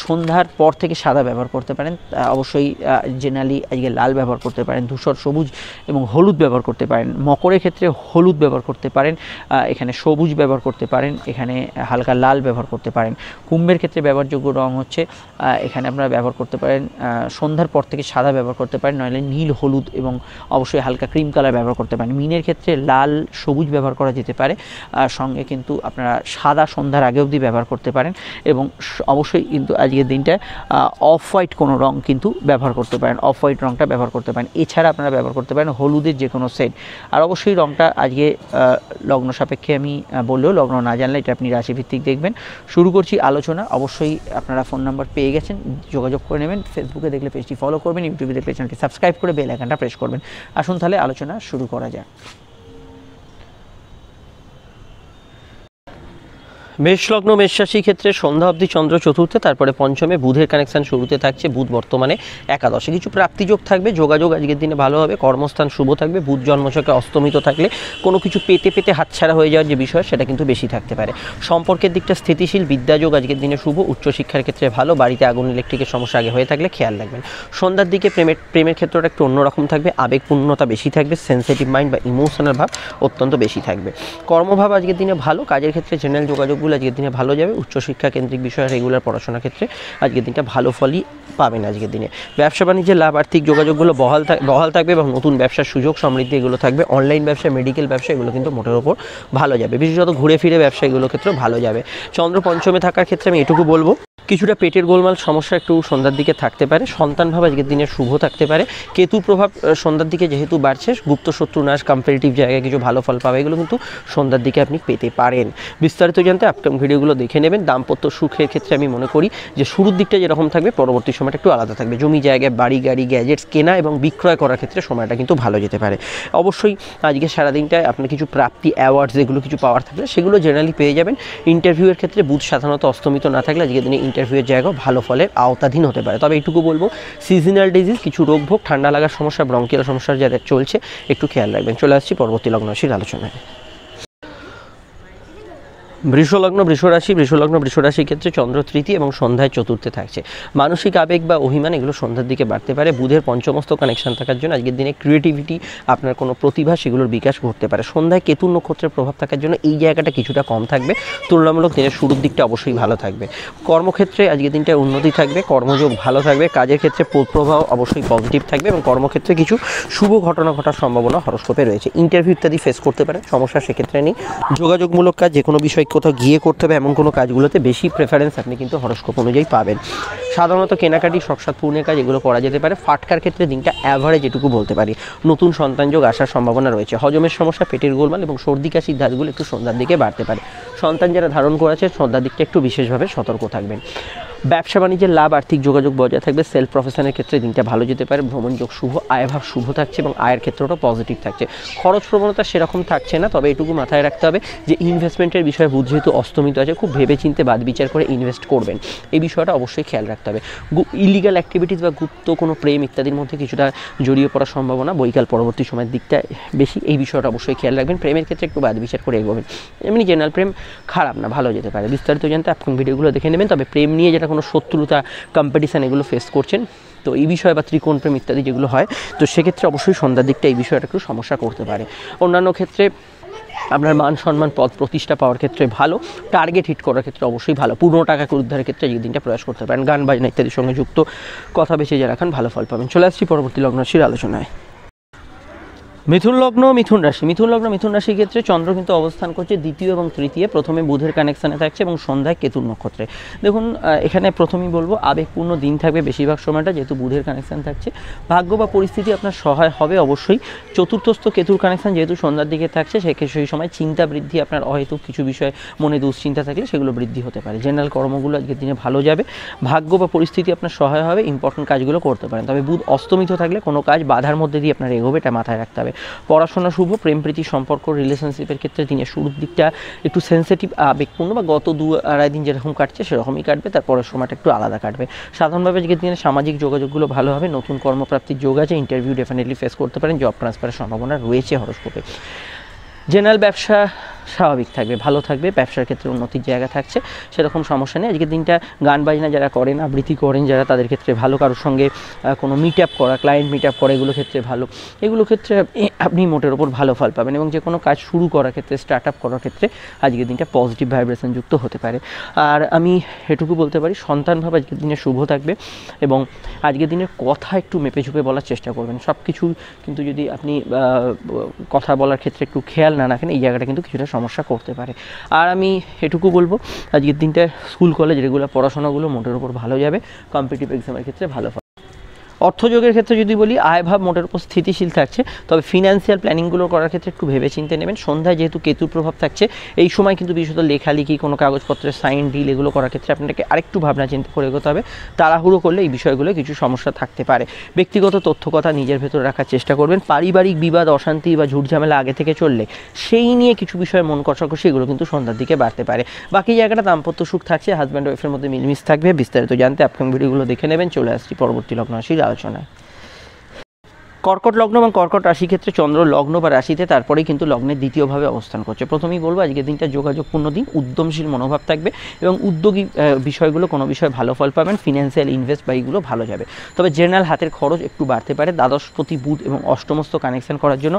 সন্ধ্যার পর থেকে সাদা ব্যবহার করতে পারেন, অবশ্যই জেনারেলি আজকে লাল ব্যবহার করতে পারেন, ধূসর, সবুজ এবং হলুদ ব্যবহার করতে পারেন। মকরের ক্ষেত্রে হলুদ ব্যবহার করতে পারেন, এখানে সবুজ ব্যবহার করতে পারেন, এখানে হালকা লাল ব্যবহার করতে পারেন। কুম্ভের ক্ষেত্রে ব্যবহারযোগ্য রং হচ্ছে এখানে আপনারা ব্যবহার করতে পারেন সন্ধ্যার পর থেকে সাদা ব্যবহার করতে পারেন, নইলে নীল, হলুদ এবং অবশ্যই হালকা ক্রিম কালার ব্যবহার করতে পারেন। মিনের ক্ষেত্রে লাল, সবুজ ব্যবহার করা যেতে পারে, সঙ্গে কিন্তু আপনারা সাদা সন্ধ্যার আগে অবধি ব্যবহার করতে পারেন। এবং অবশ্যই কিন্তু আজকের দিনটায় অফ হোয়াইট কোনো রং কিন্তু ব্যবহার করতে পারেন, অফ হোয়াইট রংটা ব্যবহার করতে পারেন। এছাড়া আপনারা ব্যবহার করতে পারেন হলুদের যে কোনো সেট। আর অবশ্যই রংটা আজকে লগ্ন সাপেক্ষে আমি বললেও, লগ্ন না জানলে এটা আপনি রাশিভিত্তিক দেখবেন। শুরু করছি আলোচনা। অবশ্যই আপনারা ফোন নাম্বার পেয়ে গেছেন, যোগাযোগ করে নেবেন। ফেসবুকে দেখলে পেজটি ফলো করবেন, ইউটিউবে দেখলে চ্যানেলটি সাবস্ক্রাইব করে বেল আইকনটা প্রেস করবেন। আসুন তাহলে আলোচনা শুরু করা যাক। মেষ লগ্ন, মেষ রাশির ক্ষেত্রে সন্ধ্যা অবধি চন্দ্র চতুর্থে, তারপরে পঞ্চমে বুধের কানেকশন শুরুতে থাকছে। বুধ বর্তমানে একাদশে। কিছু প্রাপ্তিযোগ থাকবে, যোগাযোগ আজকের দিনে ভালো হবে, কর্মস্থান শুভ থাকবে। বুধ জন্মছকে অস্তমিত থাকলে কোনো কিছু পেতে হাতছাড়া হয়ে যাওয়ার যে বিষয় সেটা কিন্তু বেশি থাকতে পারে। সম্পর্কের দিকটা স্থিতিশীল, বিদ্যাযোগ আজকের দিনে শুভ, উচ্চশিক্ষার ক্ষেত্রে ভালো। বাড়িতে আগুন ইলেকট্রিকের সমস্যা আগে হয়ে থাকলে খেয়াল রাখবেন। সন্ধ্যার দিকে প্রেমের ক্ষেত্রটা একটু অন্যরকম থাকবে, আবেগপূর্ণতা বেশি থাকবে, সেন্সিটিভ মাইন্ড বা ইমোশনাল ভাব অত্যন্ত বেশি থাকবে। কর্মভাব আজকের দিনে ভালো, কাজের ক্ষেত্রে জেনারেল যোগাযোগগুলো আজকের দিনে ভালো যাবে। উচ্চশিক্ষা কেন্দ্রিক বিষয়, রেগুলার পড়াশোনার ক্ষেত্রে আজকের দিনটা ভালো ফলই পাবেন আজকের দিনে। ব্যবসা বাণিজ্যের লাভ, আর্থিক যোগাযোগগুলো বহাল থাকবে এবং নতুন ব্যবসার সুযোগ সমৃদ্ধি এগুলো থাকবে। অনলাইন ব্যবসা, মেডিকেল ব্যবসা এগুলো কিন্তু মোটের ওপর ভালো যাবে, বিশেষত ঘুরে ফিরে ব্যবসা এগুলোর ক্ষেত্রেও ভালো যাবে। চন্দ্র পঞ্চমে থাকার ক্ষেত্রে আমি এটুকু বলবো, কিছুটা পেটের গোলমাল সমস্যা একটু সন্ধ্যার দিকে থাকতে পারে। সন্তান ভাব আজকের দিনে শুভ থাকতে পারে। কেতুর প্রভাব সন্ধ্যার দিকে যেহেতু বাড়ছে, গুপ্ত শত্রু নাশ, কম্পারেটিভ জায়গায় কিছু ভালো ফল পাবে, এগুলো কিন্তু সন্ধ্যার দিকে আপনি পেতে পারেন। বিস্তারিত জানতে আপকামিং ভিডিওগুলো দেখে নেবেন। দাম্পত্য সুখের ক্ষেত্রে আমি মনে করি যে শুরুর দিকটা যেরকম থাকবে, পরবর্তী সময়টা একটু আলাদা থাকবে। জমি জায়গায়, বাড়ি গাড়ি, গ্যাজেটস কেনা এবং বিক্রয় করার ক্ষেত্রে সময়টা কিন্তু ভালো যেতে পারে। অবশ্যই আজকে সারাদিনটায় আপনার কিছু প্রাপ্তি, অ্যাওয়ার্ডস যেগুলো কিছু পাওয়ার থাকলে সেগুলো জেনারেলি পেয়ে যাবেন। ইন্টারভিউয়ের ক্ষেত্রে বুধ সাধারণত অস্তমিত না থাকলে আজকের দিনে ইন্টারভিউয়ের জায়গাও ভালো ফলের আওতাধীন হতে পারে। তবে এইটুকু বলবো, সিজনাল ডিজিজ, কিছু রোগ ভোগ, ঠান্ডা লাগার সমস্যা, ব্রঙ্কিয়াল সমস্যা যাদের চলছে একটু খেয়াল রাখবেন। চলে আসছি পরবর্তী লগ্ন রাশির আলোচনায়। বৃষলগ্ন, বৃষরাশির ক্ষেত্রে চন্দ্র তৃতীয় এবং সন্ধ্যায় চতুর্থে থাকছে। মানসিক আবেগ বা অভিমান এগুলো সন্ধ্যার দিকে বাড়তে পারে। বুধের পঞ্চমস্ত কানেকশন থাকার জন্য আজকের দিনে ক্রিয়েটিভিটি, আপনার কোনো প্রতিভা সেগুলোর বিকাশ ঘটতে পারে। সন্ধ্যায় কেতু নক্ষত্রের প্রভাব থাকার জন্য এই জায়গাটা কিছুটা কম থাকবে, তুলনামূলক দিনের শুরুর দিকটা অবশ্যই ভালো থাকবে। কর্মক্ষেত্রে আজকের দিনটা উন্নতি থাকবে, কর্মযোগ ভালো থাকবে। কাজের ক্ষেত্রে প্রভাব অবশ্যই পজিটিভ থাকবে এবং কর্মক্ষেত্রে কিছু শুভ ঘটনা ঘটার সম্ভাবনা হরস্কোপে রয়েছে। ইন্টারভিউ ইত্যাদি ফেস করতে পারে, সমস্যা সেক্ষেত্রে নেই। যোগাযোগমূলক কাজ, যে কোনো বিষয় কোথাও গিয়ে করতে হবে এমন কোনো কাজগুলোতে বেশি প্রেফারেন্স আপনি কিন্তু হরস্কোপ অনুযায়ী পাবেন। সাধারণত কেনাকাটি শখসাদ পূর্ণের কাজ এগুলো করা যেতে পারে। ফাটকার ক্ষেত্রে দিনটা অ্যাভারেজ এটুকু বলতে পারি। নতুন সন্তানযোগ আসার সম্ভাবনা রয়েছে। হজমের সমস্যা, পেটের গোলমাল এবং সর্দি কাশির ধাতগুলো একটু সন্ধ্যার দিকে বাড়তে পারে। সন্তান যারা ধারণ করেছে সন্ধ্যার দিকটা একটু বিশেষভাবে সতর্ক থাকবেন। ব্যবসা বাণিজ্যের লাভ, আর্থিক যোগাযোগ বজায় থাকবে। সেলফ প্রফেশনের ক্ষেত্রে দিনটা ভালো যেতে পারে। ভ্রমণযোগ শুভ, আয়ভাব শুভ থাকছে এবং আয়ের ক্ষেত্রটা পজিটিভ থাকছে। খরচ প্রবণতা সেরকম থাকছে না, তবে এটুকু মাথায় রাখতে হবে যে ইনভেস্টমেন্টের বিষয়ে বুধ যেহেতু অস্তমিত আছে, খুব ভেবেচিন্তে বাদ বিচার করে ইনভেস্ট করবেন, এই বিষয়টা অবশ্যই খেয়াল রাখতে হবে। ইলিগাল অ্যাক্টিভিটিস বা গুপ্ত কোনো প্রেম ইত্যাদির মধ্যে কিছুটা জড়িয়ে পড়ার সম্ভাবনা বৈকাল পরবর্তী সময়ের দিকটা বেশি, এই বিষয়টা অবশ্যই খেয়াল রাখবেন। প্রেমের ক্ষেত্রে একটু বাদ বিচার করে এগোবেন। এমনি জেনারেল প্রেম খারাপ না, ভালো যেতে পারে। বিস্তারিত জানতে আপনি ভিডিওগুলো দেখে নেবেন। তবে প্রেম নিয়ে যেটা কোনো শত্রুতা, কম্পিটিশান এগুলো ফেস করছেন, তো এই বিষয়ে বা ত্রিকোণ প্রেম ইত্যাদি যেগুলো হয়, তো সেক্ষেত্রে অবশ্যই সন্ধ্যার দিকটা এই বিষয়টা একটু সমস্যা করতে পারে। অন্যান্য ক্ষেত্রে আপনার মান সম্মান, পদ প্রতিষ্ঠা পাওয়ার ক্ষেত্রে ভালো। টার্গেট হিট করার ক্ষেত্রে অবশ্যই ভালো। পুরনো টাকাকে উদ্ধারের ক্ষেত্রে এই দিনটা প্রয়াস করতে পারেন। গান বাজনা ইত্যাদির সঙ্গে যুক্ত কথা বেছে যারা রাখেন ভালো ফল পাবেন। চলে আসছি পরবর্তী লগ্ন রাশির আলোচনায়। মিথুন লগ্ন, মিথুন রাশি। মিথুন লগ্ন, মিথুন রাশির ক্ষেত্রে চন্দ্র কিন্তু অবস্থান করছে দ্বিতীয় এবং তৃতীয়। প্রথমে বুধের কানেকশানে থাকছে এবং সন্ধ্যায় কেতুর নক্ষত্রে। দেখুন, এখানে প্রথমেই বলবো আবেগপূর্ণ দিন থাকবে বেশিরভাগ সময়টা, যেহেতু বুধের কানেকশান থাকছে। ভাগ্য বা পরিস্থিতি আপনার সহায় হবে অবশ্যই। চতুর্থস্থ কেতুর কানেকশান যেহেতু সন্ধ্যার দিকে থাকছে, সেই সময় চিন্তা বৃদ্ধি, আপনার অহেতুক কিছু বিষয়ে মনে দুশ্চিন্তা থাকলে সেগুলো বৃদ্ধি হতে পারে। জেনারেল কর্মগুলো আজকের দিনে ভালো যাবে। ভাগ্য বা পরিস্থিতি আপনার সহায় হবে, ইম্পর্টেন্ট কাজগুলো করতে পারেন। তবে বুধ অস্তমিত থাকলে কোনো কাজ বাধার মধ্যে দিয়ে আপনার এগোবে, এটা মাথায় রাখতে হবে। পড়াশোনা শুভ। প্রেম প্রীতি সম্পর্ক, রিলেশনশিপের ক্ষেত্রে দিনের শুরুর দিকটা একটু সেন্সিটিভ, আবেগপূর্ণ, বা গত 2-2.5 দিন যেরকম কাটছে সেরকমই কাটবে, তারপরের সময়টা একটু আলাদা কাটবে। সাধারণভাবে আজকের দিনে সামাজিক যোগাযোগগুলো ভালো হবে। নতুন কর্মপ্রাপ্তির যোগ আছে। ইন্টারভিউ ডেফিনেটলি ফেস করতে পারেন। জব ট্রান্সফারের সম্ভাবনা রয়েছে হরস্কোপে। জেনারেল ব্যবসা স্বাভাবিক থাকবে, ভালো থাকবে। ব্যবসার ক্ষেত্রে উন্নতির জায়গা থাকছে, সেরকম সমস্যা নেই। আজকের দিনটা গান বাজনা যারা করেন, আবৃত্তি করেন যারা, তাদের ক্ষেত্রে ভালো। কারোর সঙ্গে কোনো মিট আপ করা, ক্লায়েন্ট মিট আপ করা, এগুলো ক্ষেত্রে ভালো। এগুলো ক্ষেত্রে আপনি মোটের ওপর ভালো ফল পাবেন। এবং যে কোনো কাজ শুরু করার ক্ষেত্রে, স্টার্ট আপ করার ক্ষেত্রে আজকের দিনটা পজিটিভ ভাইব্রেশন যুক্ত হতে পারে। আর আমি এটুকু বলতে পারি, সন্তানভাব আজকের দিনে শুভ থাকবে এবং আজকের দিনের কথা একটু মেপে ঝুপে বলার চেষ্টা করবেন। সব কিছু কিন্তু যদি আপনি কথা বলার ক্ষেত্রে একটু খেয়াল না রাখেন, এই জায়গাটা কিন্তু কিছুটা সমস্যা করতে পারে। আর আমি এটুকু বলবো, আজকের দিনটা স্কুল কলেজ রেগুলার পড়াশোনাগুলো মোটের উপর ভালো যাবে। কম্পিটিটিভ এক্সামের ক্ষেত্রে ভালো। অর্থযোগের ক্ষেত্রে যদি বলি, আয়ভাব মোটের উপর স্থিতিশীল থাকছে। তবে ফিনান্সিয়াল প্ল্যানিংগুলো করার ক্ষেত্রে একটু ভেবে চিন্তে নেবেন। সন্ধ্যায় যেহেতু কেতুর প্রভাব থাকছে, এই সময় কিন্তু বিশেষত লেখালেখি, কোনো কাগজপত্রের সাইন, ডিল এগুলো করার ক্ষেত্রে আপনাকে আরেকটু ভাবনা চিন্তা করে এগোতে হবে। তাড়াহুড়ো করলে এই বিষয়গুলো কিছু সমস্যা থাকতে পারে। ব্যক্তিগত তথ্য কথা নিজের ভেতরে রাখার চেষ্টা করবেন। পারিবারিক বিবাদ, অশান্তি বা ঝুটঝামেলা আগে থেকে চললে সেই নিয়ে কিছু বিষয়ে মন কষাকষি, এগুলো কিন্তু সন্ধ্যার দিকে বাড়তে পারে। বাকি জায়গাটা দাম্পত্য সুখ থাকছে, হাজব্যান্ড ওয়াইফের মধ্যে মিলমিশ থাকবে। বিস্তারিত জানতে আপকামিং ভিডিওগুলো দেখে নেবেন। চলে আসছি পরবর্তী লগ্ন রাশির আলোচনায়। কর্কট লগ্ন এবং কর্কট রাশি ক্ষেত্রে চন্দ্র লগ্ন বা রাশিতে, তারপরেই কিন্তু লগ্নের দ্বিতীয়ভাবে অবস্থান করছে। প্রথমেই বলবো আজকের দিনটা যোগাযোগপূর্ণ দিন, উদ্যমশীল মনোভাব থাকবে এবং উদ্যোগী বিষয়গুলো, কোনো বিষয়ে ভালো ফল পাবেন। ফিনান্সিয়াল ইনভেস্ট বা এইগুলো ভালো যাবে। তবে জেনারেল হাতের খরচ একটু বাড়তে পারে। দ্বাদশপতি বুধ এবং অষ্টমস্ত কানেকশন করার জন্য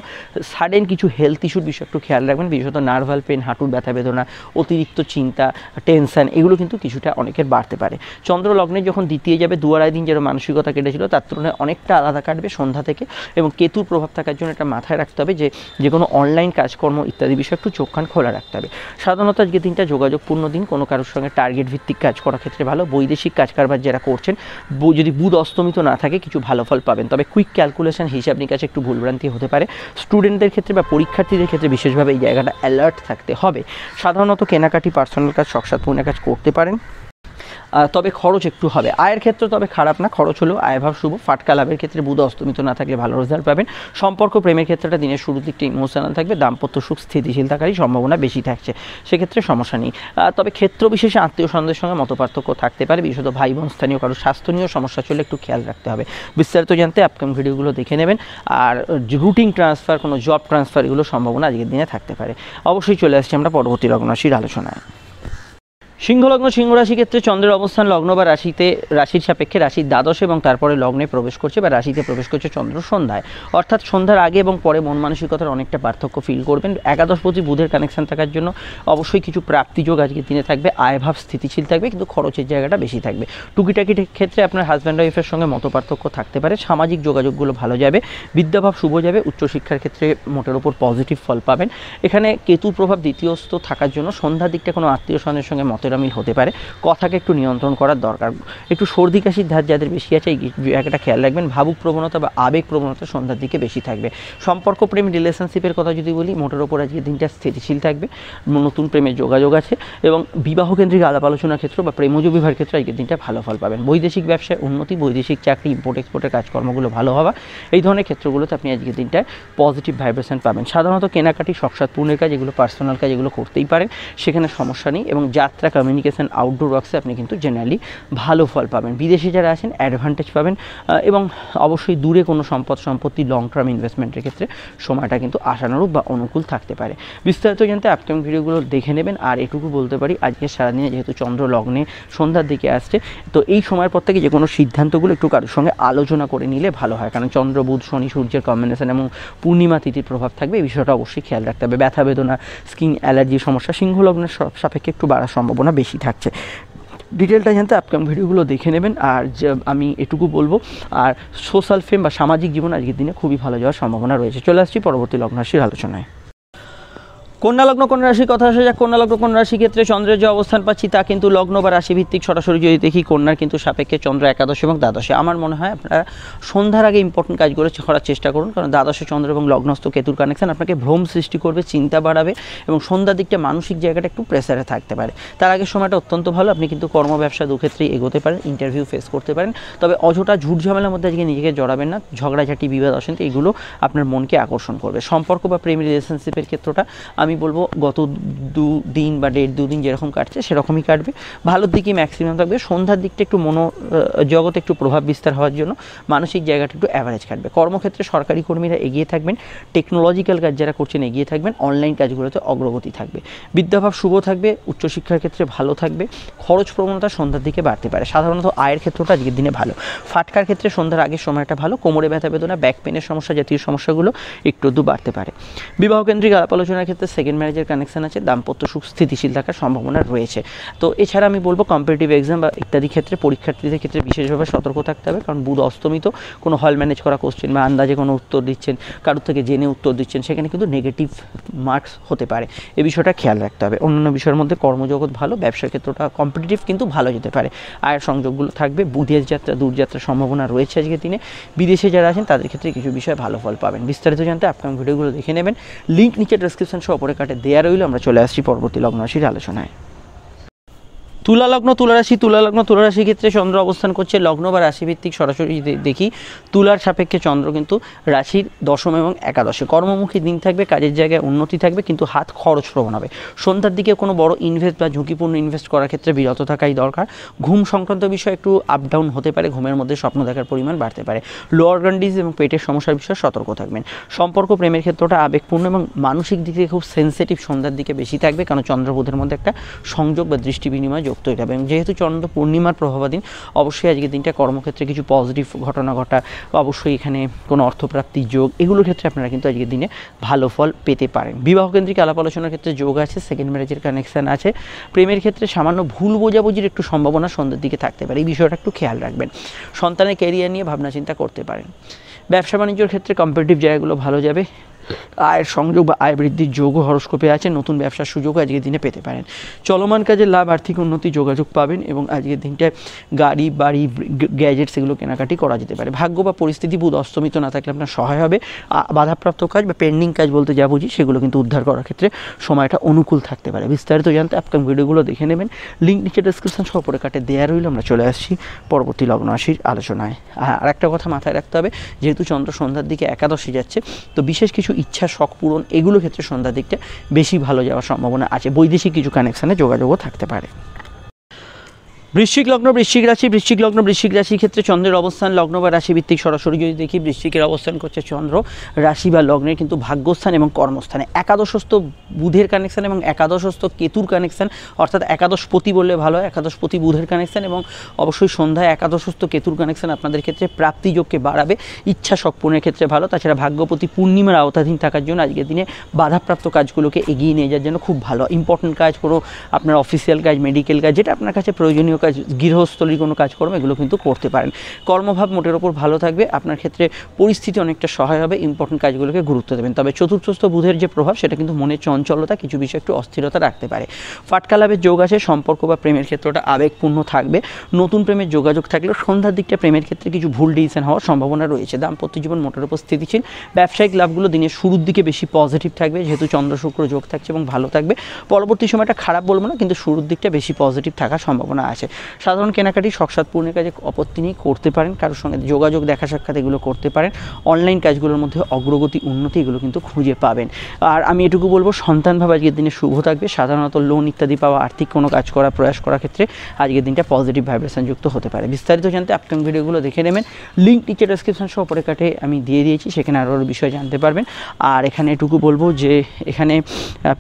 সাডেন কিছু হেলথ ইস্যুর বিষয় একটু খেয়াল রাখবেন। বিশেষত নার্ভাল পেন, হাঁটুর ব্যথা বেদনা, অতিরিক্ত চিন্তা, টেনশন, এগুলো কিন্তু কিছুটা অনেকের বাড়তে পারে। চন্দ্র লগ্নে যখন দ্বিতীয় যাবে, 2-2.5 দিন যেটা মানসিকতা কেটেছিল তার তুলনায় অনেকটা আলাদা কাটবে সন্ধ্যা থেকে। এবং কেতুর প্রভাব থাকার জন্য এটা মাথায় রাখতে হবে যে কোনো অনলাইন কাজকর্ম ইত্যাদি বিষয়ে একটু চোখ কান খোলা রাখতে হবে। সাধারণত আজকে দিনটা যোগাযোগপূর্ণ দিন। কোনো কারোর সঙ্গে টার্গেট ভিত্তিক কাজ করার ক্ষেত্রে ভালো। বৈদেশিক কাজ কারবার যারা করছেন, যদি বুধ অস্তমিত না থাকে, কিছু ভালো ফল পাবেন। তবে কুইক ক্যালকুলেশন, হিসাব নিকাশে একটু ভুলভ্রান্তি হতে পারে। স্টুডেন্টদের ক্ষেত্রে বা পরীক্ষার্থীদের ক্ষেত্রে বিশেষভাবে এই জায়গাটা অ্যালার্ট থাকতে হবে। সাধারণত কেনাকাটি, পার্সোনাল কাজ, শখসাদ পূর্ণের কাজ করতে পারেন। তবে খরচ একটু হবে। আয়ের ক্ষেত্রে তবে খারাপ না, খরচ হলেও আয়ভাব শুভ। ফাটকা লাভের ক্ষেত্রে বুধ অস্তমিত না থাকলে ভালো রেজাল্ট পাবেন। সম্পর্ক, প্রেমের ক্ষেত্রটা দিনের শুরুর দিকটা ইমোশনাল থাকবে। দাম্পত্য সুখ স্থিতিশীল থাকারই সম্ভাবনা বেশি থাকছে, সেক্ষেত্রে সমস্যা নেই। তবে ক্ষেত্র বিশেষে আত্মীয় স্বজনদের সঙ্গে মতপার্থক্য থাকতে পারে। বিশেষত ভাই বোন, স্থানীয় কারো স্বাস্থ্য নিয়েও সমস্যা চলে একটু খেয়াল রাখতে হবে। বিস্তারিত জানতে আপকামিং ভিডিওগুলো দেখে নেবেন। আর রুটিন ট্রান্সফার, কোনো জব ট্রান্সফার, এগুলো সম্ভাবনা আজকের দিনে থাকতে পারে। অবশ্যই চলে আসছি আমরা পরবর্তী লগ্ন রাশির আলোচনায়। সিংহলগ্ন সিংহ রাশি ক্ষেত্রে চন্দ্রের অবস্থান লগ্ন বা রাশির সাপেক্ষে রাশির দ্বাদশে এবং তারপরে লগ্নে প্রবেশ করছে বা রাশিতে প্রবেশ করছে চন্দ্র সন্ধ্যায়, অর্থাৎ সন্ধ্যার আগে এবং পরে মন মানসিকতার অনেকটা পার্থক্য ফিল করবেন। একাদশপতি বুধের কানেকশন থাকার জন্য অবশ্যই কিছু প্রাপ্তিযোগ আজকের দিনে থাকবে, আয়ভাব স্থিতিশীল থাকবে, কিন্তু খরচের জায়গাটা বেশি থাকবে। টুকিটাকি ক্ষেত্রে আপনার হাজব্যান্ড ওয়াইফের সঙ্গে মতপার্থক্য থাকতে পারে। সামাজিক যোগাযোগগুলো ভালো যাবে, বিদ্যাভাব শুভ যাবে, উচ্চশিক্ষার ক্ষেত্রে মোটের ওপর পজিটিভ ফল পাবেন। এখানে কেতুর প্রভাব দ্বিতীয়স্থ থাকার জন্য সন্ধ্যার দিকটা কোনো আত্মীয় স্বজনের সঙ্গে মতের মিল হতে পারে, কথাকে একটু নিয়ন্ত্রণ করার দরকার। একটু সর্দি কাশির ধার যাদের বেশি আছে এই জায়গাটা খেয়াল রাখবেন। ভাবুক প্রবণতা বা আবেগ প্রবণতা সন্ধ্যার দিকে বেশি থাকবে। সম্পর্ক প্রেম রিলেশনশিপের কথা যদি বলি, মোটের ওপর আজকে দিনটা স্থিতিশীল থাকবে, নতুন প্রেমের যোগাযোগ আছে এবং বিবাহ কেন্দ্রিক আলাপ আলোচনার ক্ষেত্রে বা প্রেমজ বিবাহের ক্ষেত্রে আজকের দিনটা ভালো ফল পাবেন। বৈদেশিক ব্যবসায় উন্নতি, বৈদেশিক চাকরি, ইম্পোর্ট এক্সপোর্টের কাজকর্মগুলো ভালো হওয়া, এই ধরনের ক্ষেত্রগুলোতে আপনি আজকের দিনটায় পজিটিভ ভাইব্রেশন পাবেন। সাধারণত কেনাকাটি, শখসাদ পূর্ণের কাজ, এগুলো পার্সোনাল কাজ, এগুলো করতেই পারেন, সেখানে সমস্যা নেই। এবং যাত্রা, কমিউনিকেশন, আউটডোর ওয়ার্কসে আপনি কিন্তু জেনারেলি ভালো ফল পাবেন। বিদেশে যারা আছেন অ্যাডভান্টেজ পাবেন এবং অবশ্যই দূরে কোনো সম্পত্তি লং টার্ম ইনভেস্টমেন্টের ক্ষেত্রে সময়টা কিন্তু আশানুরূপ বা অনুকূল থাকতে পারে। বিস্তারিত জানতে আপকামিং ভিডিওগুলো দেখে নেবেন। আর এটুকু বলতে পারি, আজকে সারাদিনে যেহেতু চন্দ্র লগ্নে সন্ধ্যার দিকে আসছে, তো এই সময়ের পর থেকে যে কোনো সিদ্ধান্তগুলো একটু কারোর সঙ্গে আলোচনা করে নিলে ভালো হয়, কারণ চন্দ্র, বুধ, শনি, সূর্যের কম্বিনেশন এবং পূর্ণিমা তিথির প্রভাব থাকবে। এই বিষয়টা অবশ্যই খেয়াল রাখতে হবে। ব্যথা বেদনা, স্কিন অ্যালার্জির সমস্যা সিংহ লগ্নের সাপেক্ষে একটু বাড়ার সম্ভাবনা বেশি থাকছে। ডিটেলটা জানতে আপকামিং ভিডিওগুলো দেখে নেবেন। আর যে আমি এটুকু বলবো, আর সোশ্যাল ফেম বা সামাজিক জীবন আজকের দিনে খুবই ভালো যাওয়ার সম্ভাবনা রয়েছে। চলে আসছি পরবর্তী লগ্ন রাশির আলোচনায়। কন্যা লগ্ন কন্যা রাশির কথা আসা যাক। কন্যা লগ্ন কন্যা রাশির ক্ষেত্রে চন্দ্রের যে অবস্থান পাচ্ছি তা কিন্তু লগ্ন বা রাশি ভিত্তিক। সরাসরি যদি দেখি, কন্যার কিন্তু সাপেক্ষে চন্দ্র একাদশ এবং দ্বাদশে। আমার মনে হয় আপনারা সন্ধ্যার আগে ইম্পর্টেন্ট কাজগুলো করার চেষ্টা করুন, কারণ দ্বাদশে চন্দ্র এবং লগ্নস্থ কেতুর কানেকশন আপনাকে ভ্রম সৃষ্টি করবে, চিন্তা বাড়াবে এবং সন্ধ্যার দিকটা মানসিক জায়গাটা একটু প্রেসারে থাকতে পারে। তার আগের সময়টা অত্যন্ত ভালো, আপনি কিন্তু কর্ম ব্যবসা দুক্ষেত্রেই এগোতে পারেন, ইন্টারভিউ ফেস করতে পারেন। তবে অযথা ঝুট ঝামেলার মধ্যে আজকে নিজেকে জড়াবেন না। ঝগড়াঝাটি, বিবাদ, অশান্তি এগুলো আপনার মনকে আকর্ষণ করবে। সম্পর্ক বা প্রেম রিলেশনশিপের ক্ষেত্রটা আমি বলবো গত 2 দিন বা 1.5-2 দিন যেরকম কাটছে সেরকমই কাটবে, ভালোর দিকেই ম্যাক্সিমাম থাকবে। সন্ধ্যার দিকটা একটু জগতে একটু প্রভাব বিস্তার হওয়ার জন্য মানসিক জায়গাটা একটু অ্যাভারেজ কাটবে। কর্মক্ষেত্রে সরকারি কর্মীরা এগিয়ে থাকবেন, টেকনোলজিক্যাল কাজ যারা করছেন এগিয়ে থাকবেন, অনলাইন কাজগুলোতে অগ্রগতি থাকবে। বিদ্যাভাব শুভ থাকবে, উচ্চশিক্ষার ক্ষেত্রে ভালো থাকবে। খরচ প্রবণতা সন্ধ্যার দিকে বাড়তে পারে। সাধারণত আয়ের ক্ষেত্রটা আজকের দিনে ভালো। ফাটকার ক্ষেত্রে সন্ধ্যার আগের সময়টা ভালো। কোমরে ব্যথা বেদনা, ব্যাক পেনের সমস্যা জাতীয় সমস্যাগুলো একটু বাড়তে পারে। বিবাহ কেন্দ্রিক আলাপ আলোচনার ক্ষেত্রে সেকেন্ড ম্যারেজের কানেকশন আছে, দাম্পত্য সুখ স্থিতিশীল থাকার সম্ভাবনা রয়েছে। তো এছাড়া আমি বলবো কম্পিটিটিভ এক্সাম বা ইত্যাদি ক্ষেত্রে পরীক্ষার্থীদের ক্ষেত্রে বিশেষভাবে সতর্ক থাকতে হবে, কারণ বুধ অস্তমিত। কোনো হল ম্যানেজ করা কোশ্চেন বা আন্দাজে কোনো উত্তর দিচ্ছেন, কারোর থেকে জেনে উত্তর দিচ্ছেন, সেখানে কিন্তু নেগেটিভ মার্কস হতে পারে। এই বিষয়টা খেয়াল রাখতে হবে। অন্যান্য বিষয়ের মধ্যে কর্মজগৎ ভালো, ব্যবসার ক্ষেত্রটা কম্পিটিটিভ কিন্তু ভালো যেতে পারে। আয়ের সংযোগগুলো থাকবে। বিদেশ যাত্রা, দূরযাত্রার সম্ভাবনা রয়েছে আজকের দিনে। বিদেশে যারা আছেন তাদের ক্ষেত্রে কিছু বিষয়ে ভালো ফল পাবেন। বিস্তারিত জানতে আপকামিং ভিডিওগুলো দেখে নেবেন। লিঙ্ক নিচে ডেসক্রিপশন সহ ওপরে কাটে দেওয়া রইল। আমরা চলে আসছি পরবর্তী লগ্ন রাশির আলোচনায়। তুলা লগ্ন তুলা রাশির ক্ষেত্রে চন্দ্র অবস্থান করছে লগ্ন বা রাশিভিত্তিক। সরাসরি দেখি, তুলার সাপেক্ষে চন্দ্র কিন্তু রাশির দশম এবং একাদশে। কর্মমুখী দিন থাকবে, কাজের জায়গায় উন্নতি থাকবে, কিন্তু হাত খরচ প্রবণ হবে। সন্ধ্যার দিকে কোনো বড় ইনভেস্ট বা ঝুঁকিপূর্ণ ইনভেস্ট করার ক্ষেত্রে বিরত থাকাই দরকার। ঘুম সংক্রান্ত বিষয় একটু আপ ডাউন হতে পারে, ঘুমের মধ্যে স্বপ্ন দেখার পরিমাণ বাড়তে পারে। লোয়ার গ্যান্ডিজ এবং পেটের সমস্যার বিষয়ে সতর্ক থাকবেন। সম্পর্ক প্রেমের ক্ষেত্রটা আবেগপূর্ণ এবং মানসিক দিক থেকে খুব সেন্সিটিভ সন্ধ্যার দিকে বেশি থাকবে, কারণ চন্দ্র বুধের মধ্যে একটা সংযোগ বা দৃষ্টি বিনিময় যুক্ত হয়ে যাবে। যেহেতু চন্দ্র পূর্ণিমার প্রভাবাধীন, অবশ্যই আজকের দিনটা কর্মক্ষেত্রে কিছু পজিটিভ ঘটনা ঘটা, অবশ্যই এখানে কোনো অর্থপ্রাপ্তির যোগ, এগুলোর ক্ষেত্রে আপনারা কিন্তু আজকের দিনে ভালো ফল পেতে পারেন। বিবাহ কেন্দ্রিক আলাপ আলোচনার ক্ষেত্রে যোগ আছে, সেকেন্ড ম্যারেজের কানেকশান আছে। প্রেমের ক্ষেত্রে সামান্য ভুল বোঝাবুঝির একটু সম্ভাবনা সন্ধ্যার দিকে থাকতে পারে, এই বিষয়টা একটু খেয়াল রাখবেন। সন্তানের ক্যারিয়ার নিয়ে ভাবনা চিন্তা করতে পারেন। ব্যবসা বাণিজ্যের ক্ষেত্রে কম্পিটিটিভ জায়গাগুলো ভালো যাবে। আয়ের সংযোগ বা আয় বৃদ্ধির যোগও হরস্কোপে আছে। নতুন ব্যবসার সুযোগও আজকের দিনে পেতে পারেন। চলমান কাজের লাভ, আর্থিক উন্নতি, যোগাযোগ পাবেন এবং আজকের দিনটায় গাড়ি, বাড়ি, গ্যাজেটস এগুলো কেনাকাটি করা যেতে পারে। ভাগ্য বা পরিস্থিতি বুধ অস্তমিত না থাকলে আপনার সহায় হবে। বাধাপ্রাপ্ত কাজ বা পেন্ডিং কাজ বলতে যা বুঝি সেগুলো কিন্তু উদ্ধার করার ক্ষেত্রে সময়টা অনুকূল থাকতে পারে। বিস্তারিত জানতে আপকামিং ভিডিওগুলো দেখে নেবেন। লিঙ্ক নিচে ডেসক্রিপশন সহ উপরে কাটে দেওয়া রইল। আমরা চলে আসছি পরবর্তী লগ্ন রাশির আলোচনায়। আর একটা কথা মাথায় রাখতে হবে, যেহেতু চন্দ্র সন্ধ্যার দিকে একাদশে যাচ্ছে, তো বিশেষ কিছু ইচ্ছা, শখ পূরণ, এগুলো ক্ষেত্রে সন্ধ্যার দিকটা বেশি ভালো যাওয়ার সম্ভাবনা আছে। বৈদেশিক কিছু কানেকশানে যোগাযোগও থাকতে পারে। বৃশ্চিক লগ্ন বৃশ্চিক রাশির ক্ষেত্রে চন্দ্রের অবস্থান লগ্ন বা রাশি ভিত্তিক সরাসরি যদি দেখি, বৃশ্চিকের অবস্থান করছে চন্দ্র রাশি বা লগ্নের কিন্তু ভাগ্যস্থান এবং কর্মস্থানে। একাদশস্থ বুধের কানেকশন এবং একাদশস্থ কেতুর কানেকশন, অর্থাৎ একাদশপতি বললে ভালো হয়, একাদশপতি বুধের কানেকশন এবং অবশ্যই সন্ধ্যায় একাদশস্থ কেতুর কানেকশন আপনাদের ক্ষেত্রে প্রাপ্তিযোগকে বাড়াবে, ইচ্ছা শখ পূরণের ক্ষেত্রে ভালো। তাছাড়া ভাগ্যপতি পূর্ণিমার আওতাধীন থাকার জন্য আজকের দিনে বাধাপ্রাপ্ত কাজগুলোকে এগিয়ে নিয়ে যাওয়ার জন্য খুব ভালো। ইম্পর্টেন্ট কাজ, কোনো আপনার অফিসিয়াল কাজ, মেডিকেল কাজ, যেটা আপনার কাছে প্রয়োজনীয় কাজ, গৃহস্থলীর কোনো কাজকর্ম, এগুলো কিন্তু করতে পারেন। কর্মভাব মোটের ওপর ভালো থাকবে, আপনার ক্ষেত্রে পরিস্থিতি অনেকটা সহায় হবে, ইম্পর্টেন্ট কাজগুলোকে গুরুত্ব দেবেন। তবে চতুর্থস্থ বুধের যে প্রভাব সেটা কিন্তু মনের চঞ্চলতা, কিছু বিষয় একটু অস্থিরতা রাখতে পারে। ফাটকা লাভের যোগ আছে, সম্পর্ক বা প্রেমের ক্ষেত্রটা আবেগপূর্ণ থাকবে। নতুন প্রেমের যোগাযোগ থাকলেও সন্ধ্যার দিকটা প্রেমের ক্ষেত্রে কিছু ভুল ডিসিশন হওয়ার সম্ভাবনা রয়েছে। দাম্পত্য জীবন মোটের ওপর স্থিতিশীল। ব্যবসায়িক লাভগুলো দিনের শুরুর দিকে বেশি পজিটিভ থাকবে, যেহেতু চন্দ্র শুক্র যোগ থাকছে এবং ভালো থাকবে। পরবর্তী সময়টা খারাপ বলবো না, কিন্তু শুরুর দিকটা বেশি পজিটিভ থাকার সম্ভাবনা আছে। সাধারণ কেনাকাটি শখ পূর্ণের কাজে আপত্তি নেই, করতে পারেন। কারোর সঙ্গে যোগাযোগ, দেখা সাক্ষাৎ এগুলো করতে পারেন। অনলাইন কাজগুলোর মধ্যে অগ্রগতি, উন্নতি এগুলো কিন্তু খুঁজে পাবেন। আর আমি এটুকু বলবো, সন্তান ভাব আজকের দিনে শুভ থাকবে। সাধারণত লোন ইত্যাদি পাওয়া, আর্থিক কোনো কাজ করা, প্রয়াস করার ক্ষেত্রে আজকের দিনটা পজিটিভ ভাইব্রেশন যুক্ত হতে পারে। বিস্তারিত জানতে আপকামিং ভিডিওগুলো দেখে নেবেন, লিঙ্ক নিচে ডেসক্রিপশন সহ উপরে কাটে আমি দিয়ে দিয়েছি, সেখানে আরও বিষয় জানতে পারবেন। আর এখানে এটুকু বলবো যে এখানে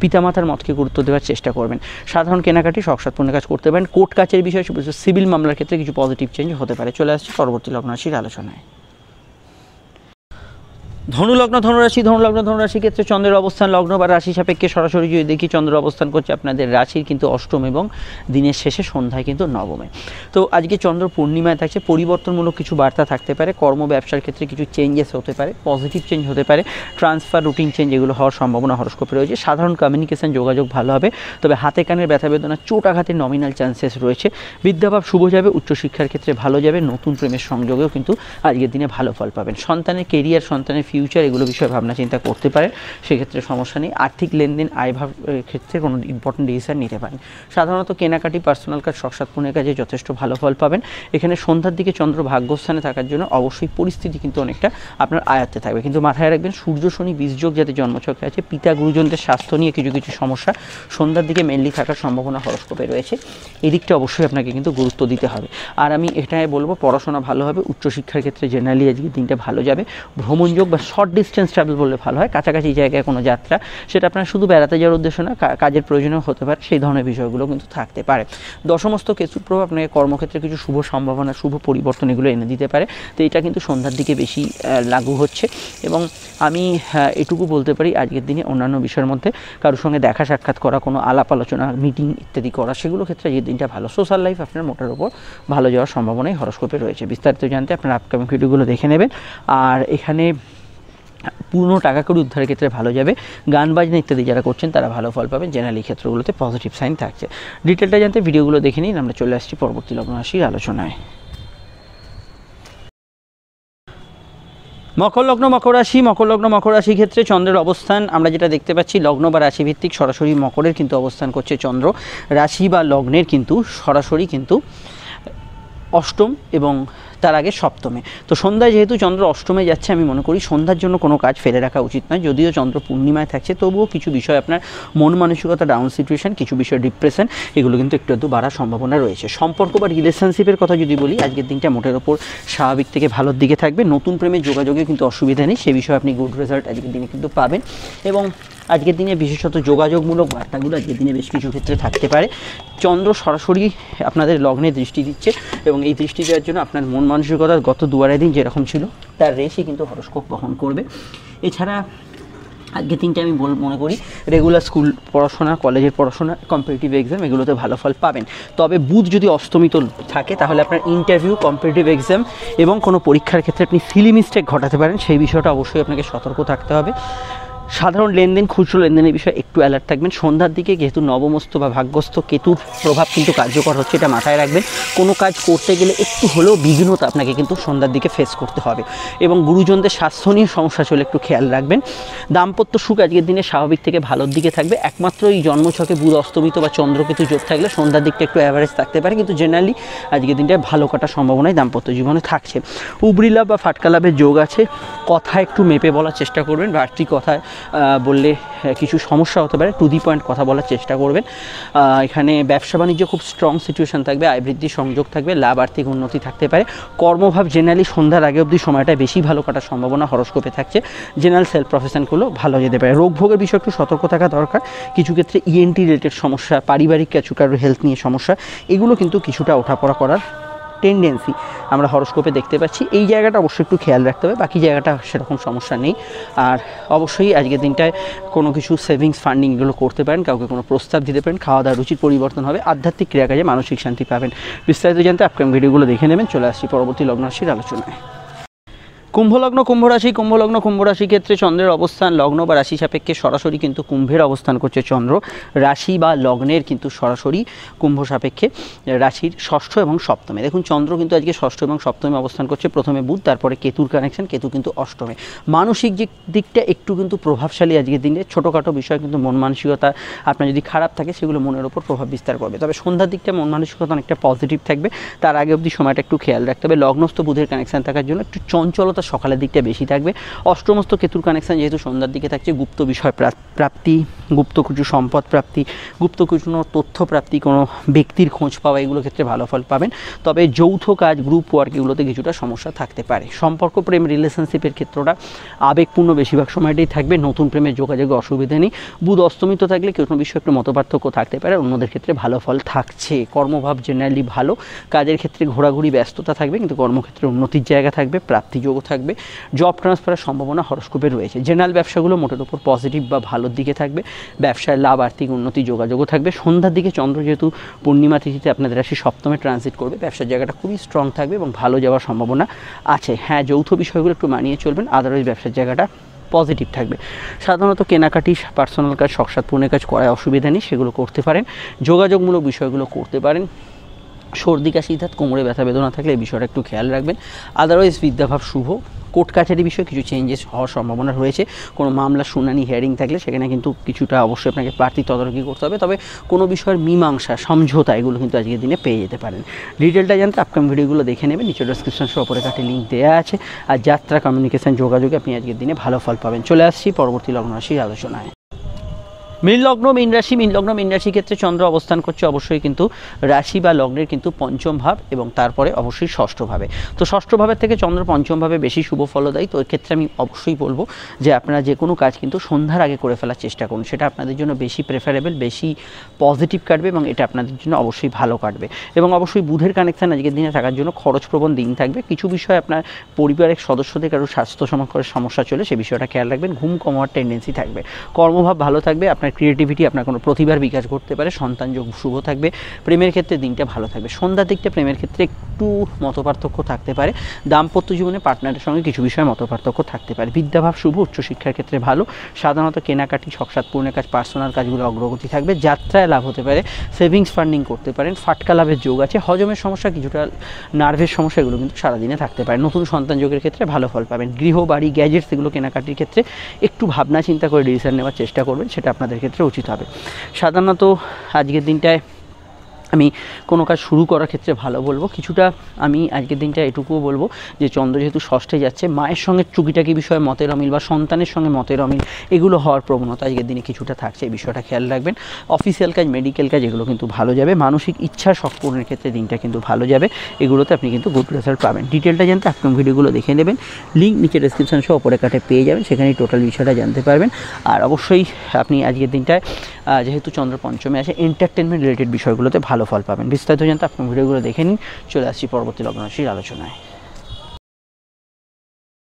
পিতামাতার মতকে গুরুত্ব দেওয়ার চেষ্টা করবেন। সাধারণ কেনাকাটি শখ পূর্ণের কাজ করতে পারেন। কোর্ট কাচের বিষয়ে, সিভিল মামলার ক্ষেত্রে কিছু পজিটিভ চেঞ্জ হতে পারে। চলে আসছি পরবর্তী লগ্ন রাশির আলোচনায়। ধনুলগ্ন ধনুরাশির ক্ষেত্রে চন্দ্রের অবস্থান লগ্ন বা রাশি সাপেক্ষে সরাসরি যদি দেখি, চন্দ্র অবস্থান করছে আপনাদের রাশির কিন্তু অষ্টম এবং দিনের শেষে সন্ধ্যায় কিন্তু নবমে। তো আজকে চন্দ্র পূর্ণিমায় থাকছে, পরিবর্তনমূলক কিছু বার্তা থাকতে পারে। কর্ম ব্যবসার ক্ষেত্রে কিছু চেঞ্জেস হতে পারে, পজিটিভ চেঞ্জ হতে পারে, ট্রান্সফার, রুটিন চেঞ্জ এগুলো হওয়ার সম্ভাবনা হরস্কোপে রয়েছে। সাধারণ কমিউনিকেশন, যোগাযোগ ভালো হবে, তবে হাতে কানের ব্যথা বেদনা, চোট আঘাতের নমিনাল চান্সেস রয়েছে। বিদ্যাভাব শুভ যাবে, উচ্চশিক্ষার ক্ষেত্রে ভালো যাবে, নতুন প্রেমের সংযোগেও কিন্তু আজকের দিনে ভালো ফল পাবেন। সন্তানের কেরিয়ার, সন্তানের ফিউচার এগুলো বিষয়ে ভাবনা চিন্তা করতে পারেন, সেক্ষেত্রে সমস্যা নেই। আর্থিক লেনদেন, আয়ভাব ক্ষেত্রে কোনো ইম্পর্টেন্ট ডিসিশন নিতে পারেন। সাধারণত কেনাকাটি, পার্সোনাল কাজ, শখ পূরণের কাজে যথেষ্ট ভালো ফল পাবেন। এখানে সন্ধ্যার দিকে চন্দ্র ভাগ্যস্থানে থাকার জন্য অবশ্যই পরিস্থিতি কিন্তু অনেকটা আপনার আয়ত্তে থাকবে, কিন্তু মাথায় রাখবেন সূর্য শনি বীজযোগ যাতে জন্মছকে আছে, পিতা গুরুজনদের স্বাস্থ্য নিয়ে কিছু কিছু সমস্যা সন্ধ্যার দিকে মেনলি থাকার সম্ভাবনা হরস্কোপে রয়েছে। এদিকটা অবশ্যই আপনাকে কিন্তু গুরুত্ব দিতে হবে। আর আমি এটাই বলবো, পড়াশোনা ভালো হবে, উচ্চশিক্ষার ক্ষেত্রে জেনারেলি আজকে দিনটা ভালো যাবে। ভ্রমণযোগ বা শর্ট ডিস্টেন্স ট্রাভেল বললে ভালো হয়, কাছাকাছি জায়গায় কোনো যাত্রা, সেটা আপনার শুধু বেড়াতে যাওয়ার উদ্দেশ্য না, কাজের প্রয়োজনও হতে পারে, সেই ধরনের বিষয়গুলো কিন্তু থাকতে পারে। দশমস্ত কেতুর প্রভাব আপনাকে কর্মক্ষেত্রে কিছু শুভ সম্ভাবনা, শুভ পরিবর্তন এগুলো এনে দিতে পারে। তো এটা কিন্তু সন্ধ্যার দিকে বেশি লাগু হচ্ছে। এবং আমি এটুকু বলতে পারি, আজকের দিনে অন্যান্য বিষয়ের মধ্যে কারোর সঙ্গে দেখা সাক্ষাৎ করা, কোনো আলাপ আলোচনা, মিটিং ইত্যাদি করা, সেগুলো ক্ষেত্রে আজকের দিনটা ভালো। সোশ্যাল লাইফ আপনার মোটের ওপর ভালো যাওয়ার সম্ভাবনাই হরস্কোপে রয়েছে। বিস্তারিত জানতে আপনার আপকামিং ভিডিওগুলো দেখে নেবেন। আর এখানে পুরনো টাকা কড়ি উদ্ধারের ক্ষেত্রে ভালো যাবে। গান বাজনা ইত্যাদি যারা করছেন তারা ভালো ফল পাবেন। জেনারেলি ক্ষেত্রগুলোতে পজিটিভ সাইন থাকছে। ডিটেলটা জানতে ভিডিওগুলো দেখে নিন। আমরা চলে আসছি পরবর্তী লগ্ন রাশির আলোচনায়। মকর লগ্ন মকর রাশি ক্ষেত্রে চন্দ্রের অবস্থান আমরা যেটা দেখতে পাচ্ছি, লগ্ন বা রাশি ভিত্তিক সরাসরি মকরের কিন্তু অবস্থান করছে চন্দ্র, রাশি বা লগ্নের কিন্তু সরাসরি কিন্তু অষ্টম এবং তার আগে সপ্তমে। তো সন্ধ্যায় যেহেতু চন্দ্র অষ্টমে যাচ্ছে, আমি মনে করি সন্ধ্যার জন্য কোনো কাজ ফেলে রাখা উচিত নয়। যদিও চন্দ্র পূর্ণিমায় থাকছে, তবুও কিছু বিষয় আপনার মন মানসিকতা ডাউন সিচুয়েশন, কিছু বিষয় ডিপ্রেশন, এগুলো কিন্তু একটু একটু বাড়ার সম্ভাবনা রয়েছে। সম্পর্ক বা রিলেশনশিপের কথা যদি বলি, আজকের দিনটা মোটের ওপর স্বাভাবিক থেকে ভালোর দিকে থাকবে। নতুন প্রেমের যোগাযোগে কিন্তু অসুবিধা নেই, সে বিষয়ে আপনি গুড রেজাল্ট আজকের দিনে কিন্তু পাবেন। এবং আজকের দিনে বিশেষত যোগাযোগমূলক বার্তাগুলো আজকের দিনে বেশ কিছু ক্ষেত্রে থাকতে পারে। চন্দ্র সরাসরি আপনাদের লগ্নে দৃষ্টি দিচ্ছে এবং এই দৃষ্টি দেওয়ার জন্য আপনার মন মানসিকতা গত 2-2.5 দিন যেরকম ছিল তার রেশই কিন্তু হরস্কোপ বহন করবে। এছাড়া আজকে তিনটে আমি মনে করি রেগুলার স্কুল পড়াশোনা, কলেজের পড়াশোনা, কম্পিটিটিভ এক্সাম এগুলোতে ভালো ফল পাবেন। তবে বুধ যদি অস্তমিত থাকে তাহলে আপনার ইন্টারভিউ, কম্পিটিটিভ এক্সাম এবং কোনো পরীক্ষার ক্ষেত্রে আপনি সিলি মিস্টেক ঘটাতে পারেন, সেই বিষয়টা অবশ্যই আপনাকে সতর্ক থাকতে হবে। সাধারণ লেনদেন, খুচরো লেনদেনের বিষয়ে একটু অ্যালার্ট থাকবেন। সন্ধ্যার দিকে যেহেতু নবমস্থ বা ভাগ্যস্থ কেতুর প্রভাব কিন্তু কার্যকর হচ্ছে, এটা মাথায় রাখবেন। কোনো কাজ করতে গেলে একটু হলেও বিঘ্নতা আপনাকে কিন্তু সন্ধ্যার দিকে ফেস করতে হবে। এবং গুরুজনদের স্বাস্থ্য নিয়ে সমস্যা চলে একটু খেয়াল রাখবেন। দাম্পত্য সুখ আজকের দিনে স্বাভাবিক থেকে ভালোর দিকে থাকবে। একমাত্র এই জন্মছকে বুধ অস্তমিত বা চন্দ্রকেতু যোগ থাকলে সন্ধ্যার দিকটা একটু অ্যাভারেজ থাকতে পারে, কিন্তু জেনারেলি আজকের দিনটা ভালো কাটার সম্ভাবনাই দাম্পত্য জীবনে থাকছে। উবরি লাভ বা ফাটকা লাভের যোগ আছে। কথা একটু মেপে বলার চেষ্টা করবেন, বাড়তি কথায় বললে কিছু সমস্যা হতে পারে, টু দি পয়েন্ট কথা বলার চেষ্টা করবেন। এখানে ব্যবসা বাণিজ্য খুব স্ট্রং সিচুয়েশান থাকবে, আয় বৃদ্ধির সংযোগ থাকবে, লাভ আর্থিক উন্নতি থাকতে পারে। কর্মভাব জেনারেলি সন্ধ্যার আগে অবধি সময়টা বেশি ভালো কাটার সম্ভাবনা হরস্কোপে থাকছে। জেনারেল সেলফ প্রফেশনগুলো ভালো যেতে পারে। রোগ ভোগের বিষয়ে একটু সতর্ক থাকা দরকার। কিছু ক্ষেত্রে ইএনটি রিলেটেড সমস্যা, পারিবারিক কিছু কারোর হেলথ নিয়ে সমস্যা, এগুলো কিন্তু কিছুটা ওঠাপড়া করার টেন্ডেন্সি আমরা হরস্কোপে দেখতে পাচ্ছি। এই জায়গাটা অবশ্যই একটু খেয়াল রাখতে হবে, বাকি জায়গাটা সেরকম সমস্যা নেই। আর অবশ্যই আজকের দিনটায় কোনো কিছু সেভিংস ফান্ডিং এগুলো করতে পারেন, কাউকে কোনো প্রস্তাব দিতে পারেন, খাওয়া দাওয়া রুচির পরিবর্তন হবে, আধ্যাত্মিক ক্রিয়াকাজে মানসিক শান্তি পাবেন। বিস্তারিত জানতে আপকামিং ভিডিওগুলো দেখে নেবেন। চলে আসছি পরবর্তী লগ্ন রাশির আলোচনায়। কুম্ভলগ্ন কুম্ভ রাশি ক্ষেত্রে চন্দ্রের অবস্থান লগ্ন বা রাশি সাপেক্ষে সরাসরি কিন্তু কুম্ভের অবস্থান করছে চন্দ্র। রাশি বা লগ্নের কিন্তু সরাসরি কুম্ভ সাপেক্ষে রাশির ষষ্ঠ এবং সপ্তমে। দেখুন চন্দ্র কিন্তু আজকে ষষ্ঠ এবং সপ্তমে অবস্থান করছে, প্রথমে বুধ, তারপরে কেতুর কানেকশন, কেতু কিন্তু অষ্টমে। মানসিক দিকটা একটু কিন্তু প্রভাবশালী আজকের দিনে। ছোটোখাটো বিষয় কিন্তু মন মানসিকতা আপনার যদি খারাপ থাকে সেগুলো মনের ওপর প্রভাব বিস্তার করবে, তবে সন্ধ্যার দিকটা মন মানসিকতা অনেকটা পজিটিভ থাকবে। তার আগে অবধি সময়টা একটু খেয়াল রাখতে হবে। লগ্নস্থ বুধের কানেকশান থাকার জন্য একটু চঞ্চলতা সকালের দিকটা বেশি থাকবে। অষ্টমস্থ কেতুর কানেকশান যেহেতু সন্ধ্যার দিকে থাকছে, গুপ্ত বিষয় প্রাপ্তি, গুপ্ত কিছু সম্পদ প্রাপ্তি, গুপ্ত কিছু তথ্য প্রাপ্তি, কোনো ব্যক্তির খোঁজ পাওয়া, এগুলো ক্ষেত্রে ভালো ফল পাবেন। তবে যৌথ কাজ, গ্রুপ ওয়ার্ক, এগুলোতে কিছুটা সমস্যা থাকতে পারে। সম্পর্ক, প্রেম, রিলেশনশিপের ক্ষেত্রটা আবেগপূর্ণ বেশিরভাগ সময়টাই থাকবে। নতুন প্রেমের যোগাযোগে অসুবিধা নেই। বুধ অস্তমিত থাকলে কোনো বিষয়ে একটু মতপার্থক্য থাকতে পারে, অন্যদের ক্ষেত্রে ভালো ফল থাকছে। কর্মভাব জেনারেলি ভালো, কাজের ক্ষেত্রে ঘোরাঘুরি ব্যস্ততা থাকবে, কিন্তু কর্মক্ষেত্রে উন্নতির জায়গা থাকবে, প্রাপ্তিযোগও থাকবে। জব ট্রান্সফারের সম্ভাবনা হরস্কোপে রয়েছে। জেনারেল ব্যবসাগুলো মোটের উপর পজিটিভ বা ভালোর দিকে থাকবে। ব্যবসায় লাভ, আর্থিক উন্নতি, যোগাযোগও থাকবে। সন্ধ্যার দিকে চন্দ্র যেহেতু পূর্ণিমা তিথিতে আপনাদের রাশি সপ্তমে ট্রানজিট করবে, ব্যবসার জায়গাটা খুবই স্ট্রং থাকবে এবং ভালো যাওয়ার সম্ভাবনা আছে। হ্যাঁ, যৌথ বিষয়গুলো একটু মানিয়ে চলবেন, আদারওয়াইজ ব্যবসার জায়গাটা পজিটিভ থাকবে। সাধারণত কেনাকাটি, পার্সোনাল কাজ, শখসাদ পূর্ণের কাজ করায় অসুবিধা নেই, সেগুলো করতে পারেন। যোগাযোগমূলক বিষয়গুলো করতে পারেন। সর্দি কাশি, কোমরে ব্যথা বেদনা থাকলে এই বিষয়টা একটু খেয়াল রাখবেন। আদারওয়াইজ বিদ্যাভাব শুভ। কোর্ট কাছারি বিষয়ে কিছু চেঞ্জেস হওয়ার সম্ভাবনা রয়েছে। কোনো মামলা, শুনানি, হিয়ারিং থাকলে সেখানে কিন্তু কিছুটা অবশ্যই আপনাকে বাড়তি তদারকি করতে হবে। তবে কোনো বিষয়ের মীমাংসা, সমঝোতা, এগুলো কিন্তু আজকের দিনে পেয়ে যেতে পারেন। ডিটেলটা জানতে আপকামিং ভিডিওগুলো দেখে নেবেন, নিচে ডেসক্রিপশন সহ অপরে কাটে লিঙ্ক দেওয়া আছে। আর যাত্রা, কমিউনিকেশন, যোগাযোগে আপনি আজকের দিনে ভালো ফল পাবেন। চলে আসছি পরবর্তী লগ্ন রাশির আলোচনায়। মীন লগ্ন মীন রাশি ক্ষেত্রে চন্দ্র অবস্থান করছে অবশ্যই কিন্তু রাশি বা লগ্নের কিন্তু পঞ্চম ভাব এবং তারপরে অবশ্যই ষষ্ঠ ভাবে। তো ষষ্ঠ ভাবের থেকে চন্দ্র পঞ্চম ভাবে বেশি শুভ ফলদায়ী। তো এক্ষেত্রে আমি অবশ্যই বলবো যে আপনারা যে কোনো কাজ কিন্তু সন্ধ্যার আগে করে ফেলার চেষ্টা করুন, সেটা আপনাদের জন্য বেশি প্রেফারেবল, বেশি পজিটিভ কাটবে এবং এটা আপনাদের জন্য অবশ্যই ভালো কাটবে। এবং অবশ্যই বুধের কানেকশান আজকের দিনে থাকার জন্য খরচপ্রবণ দিন থাকবে। কিছু বিষয় আপনার পরিবারের সদস্যদের কারো স্বাস্থ্য সমস্যা চলে, সে বিষয়টা খেয়াল রাখবেন। ঘুম কম হওয়ার টেন্ডেন্সি থাকবে। কর্মভাব ভালো থাকবে, আপনার ক্রিয়েটিভিটি, আপনার কোনো প্রতিভার বিকাশ ঘটতে পারে। সন্তান যোগ শুভ থাকবে। প্রেমের ক্ষেত্রে দিনটা ভালো থাকবে। সন্ধ্যার দিকটা প্রেমের ক্ষেত্রে একটু মতপার্থক্য থাকতে পারে। দাম্পত্য জীবনে পার্টনারের সঙ্গে কিছু বিষয়ে মতপার্থক্য থাকতে পারে। বিদ্যাভাব শুভ, উচ্চশিক্ষার ক্ষেত্রে ভালো। সাধারণত কেনাকাটি, শখসাদ পূর্ণের কাজ, পার্সোনাল কাজগুলো অগ্রগতি থাকবে। যাত্রায় লাভ হতে পারে। সেভিংস ফান্ডিং করতে পারেন। ফাটকা লাভের যোগ আছে। হজমের সমস্যা, কিছুটা নার্ভের সমস্যা, এগুলো কিন্তু সারাদিনে থাকতে পারে। নতুন সন্তান যোগের ক্ষেত্রে ভালো ফল পাবেন। গৃহ, বাড়ি, গ্যাজেটস, এগুলো কেনাকাটির ক্ষেত্রে একটু ভাবনা চিন্তা করে ডিসিশন নেওয়ার চেষ্টা করবেন, সেটা আপনাদের ক্ষেত্রে উচিত হবে। সাধারণত আজকের দিনটায় আমি কোনো কাজ শুরু করার ক্ষেত্রে ভালো বলবো। কিছুটা আমি আজকের দিনটা এটুকুও বলবো যে চন্দ্র যেহেতু ষষ্ঠে যাচ্ছে, মায়ের সঙ্গে টুকিটাকি বিষয়ে মতের অমিল বা সন্তানের সঙ্গে মতের অমিল, এগুলো হওয়ার প্রবণতা আজকের দিনে কিছুটা থাকছে। এই বিষয়টা খেয়াল রাখবেন। অফিসিয়াল কাজ, মেডিকেল কাজ, এগুলো কিন্তু ভালো যাবে। মানসিক ইচ্ছা, শখ পূরণের ক্ষেত্রে দিনটা কিন্তু ভালো যাবে। এগুলোতে আপনি কিন্তু গুড রেজাল্ট পাবেন। ডিটেলটা জানতে আপকামিং ভিডিওগুলো দেখে নেবেন, লিঙ্ক নিচে ডেসক্রিপশন সহ অপরে কাটে পেয়ে যাবেন, সেখানেই টোটাল বিষয়টা জানতে পারবেন। আর অবশ্যই আপনি আজকের দিনটায় যেহেতু চন্দ্র পঞ্চমে আসে, এন্টারটেনমেন্ট রিলেটেড বিষয়গুলোতে ভালো ফল পাবেন। বিস্তারিত জানতে আপনার ভিডিওগুলো দেখে নিন। চলে আসছি পরবর্তী লগ্ন রাশির আলোচনায়।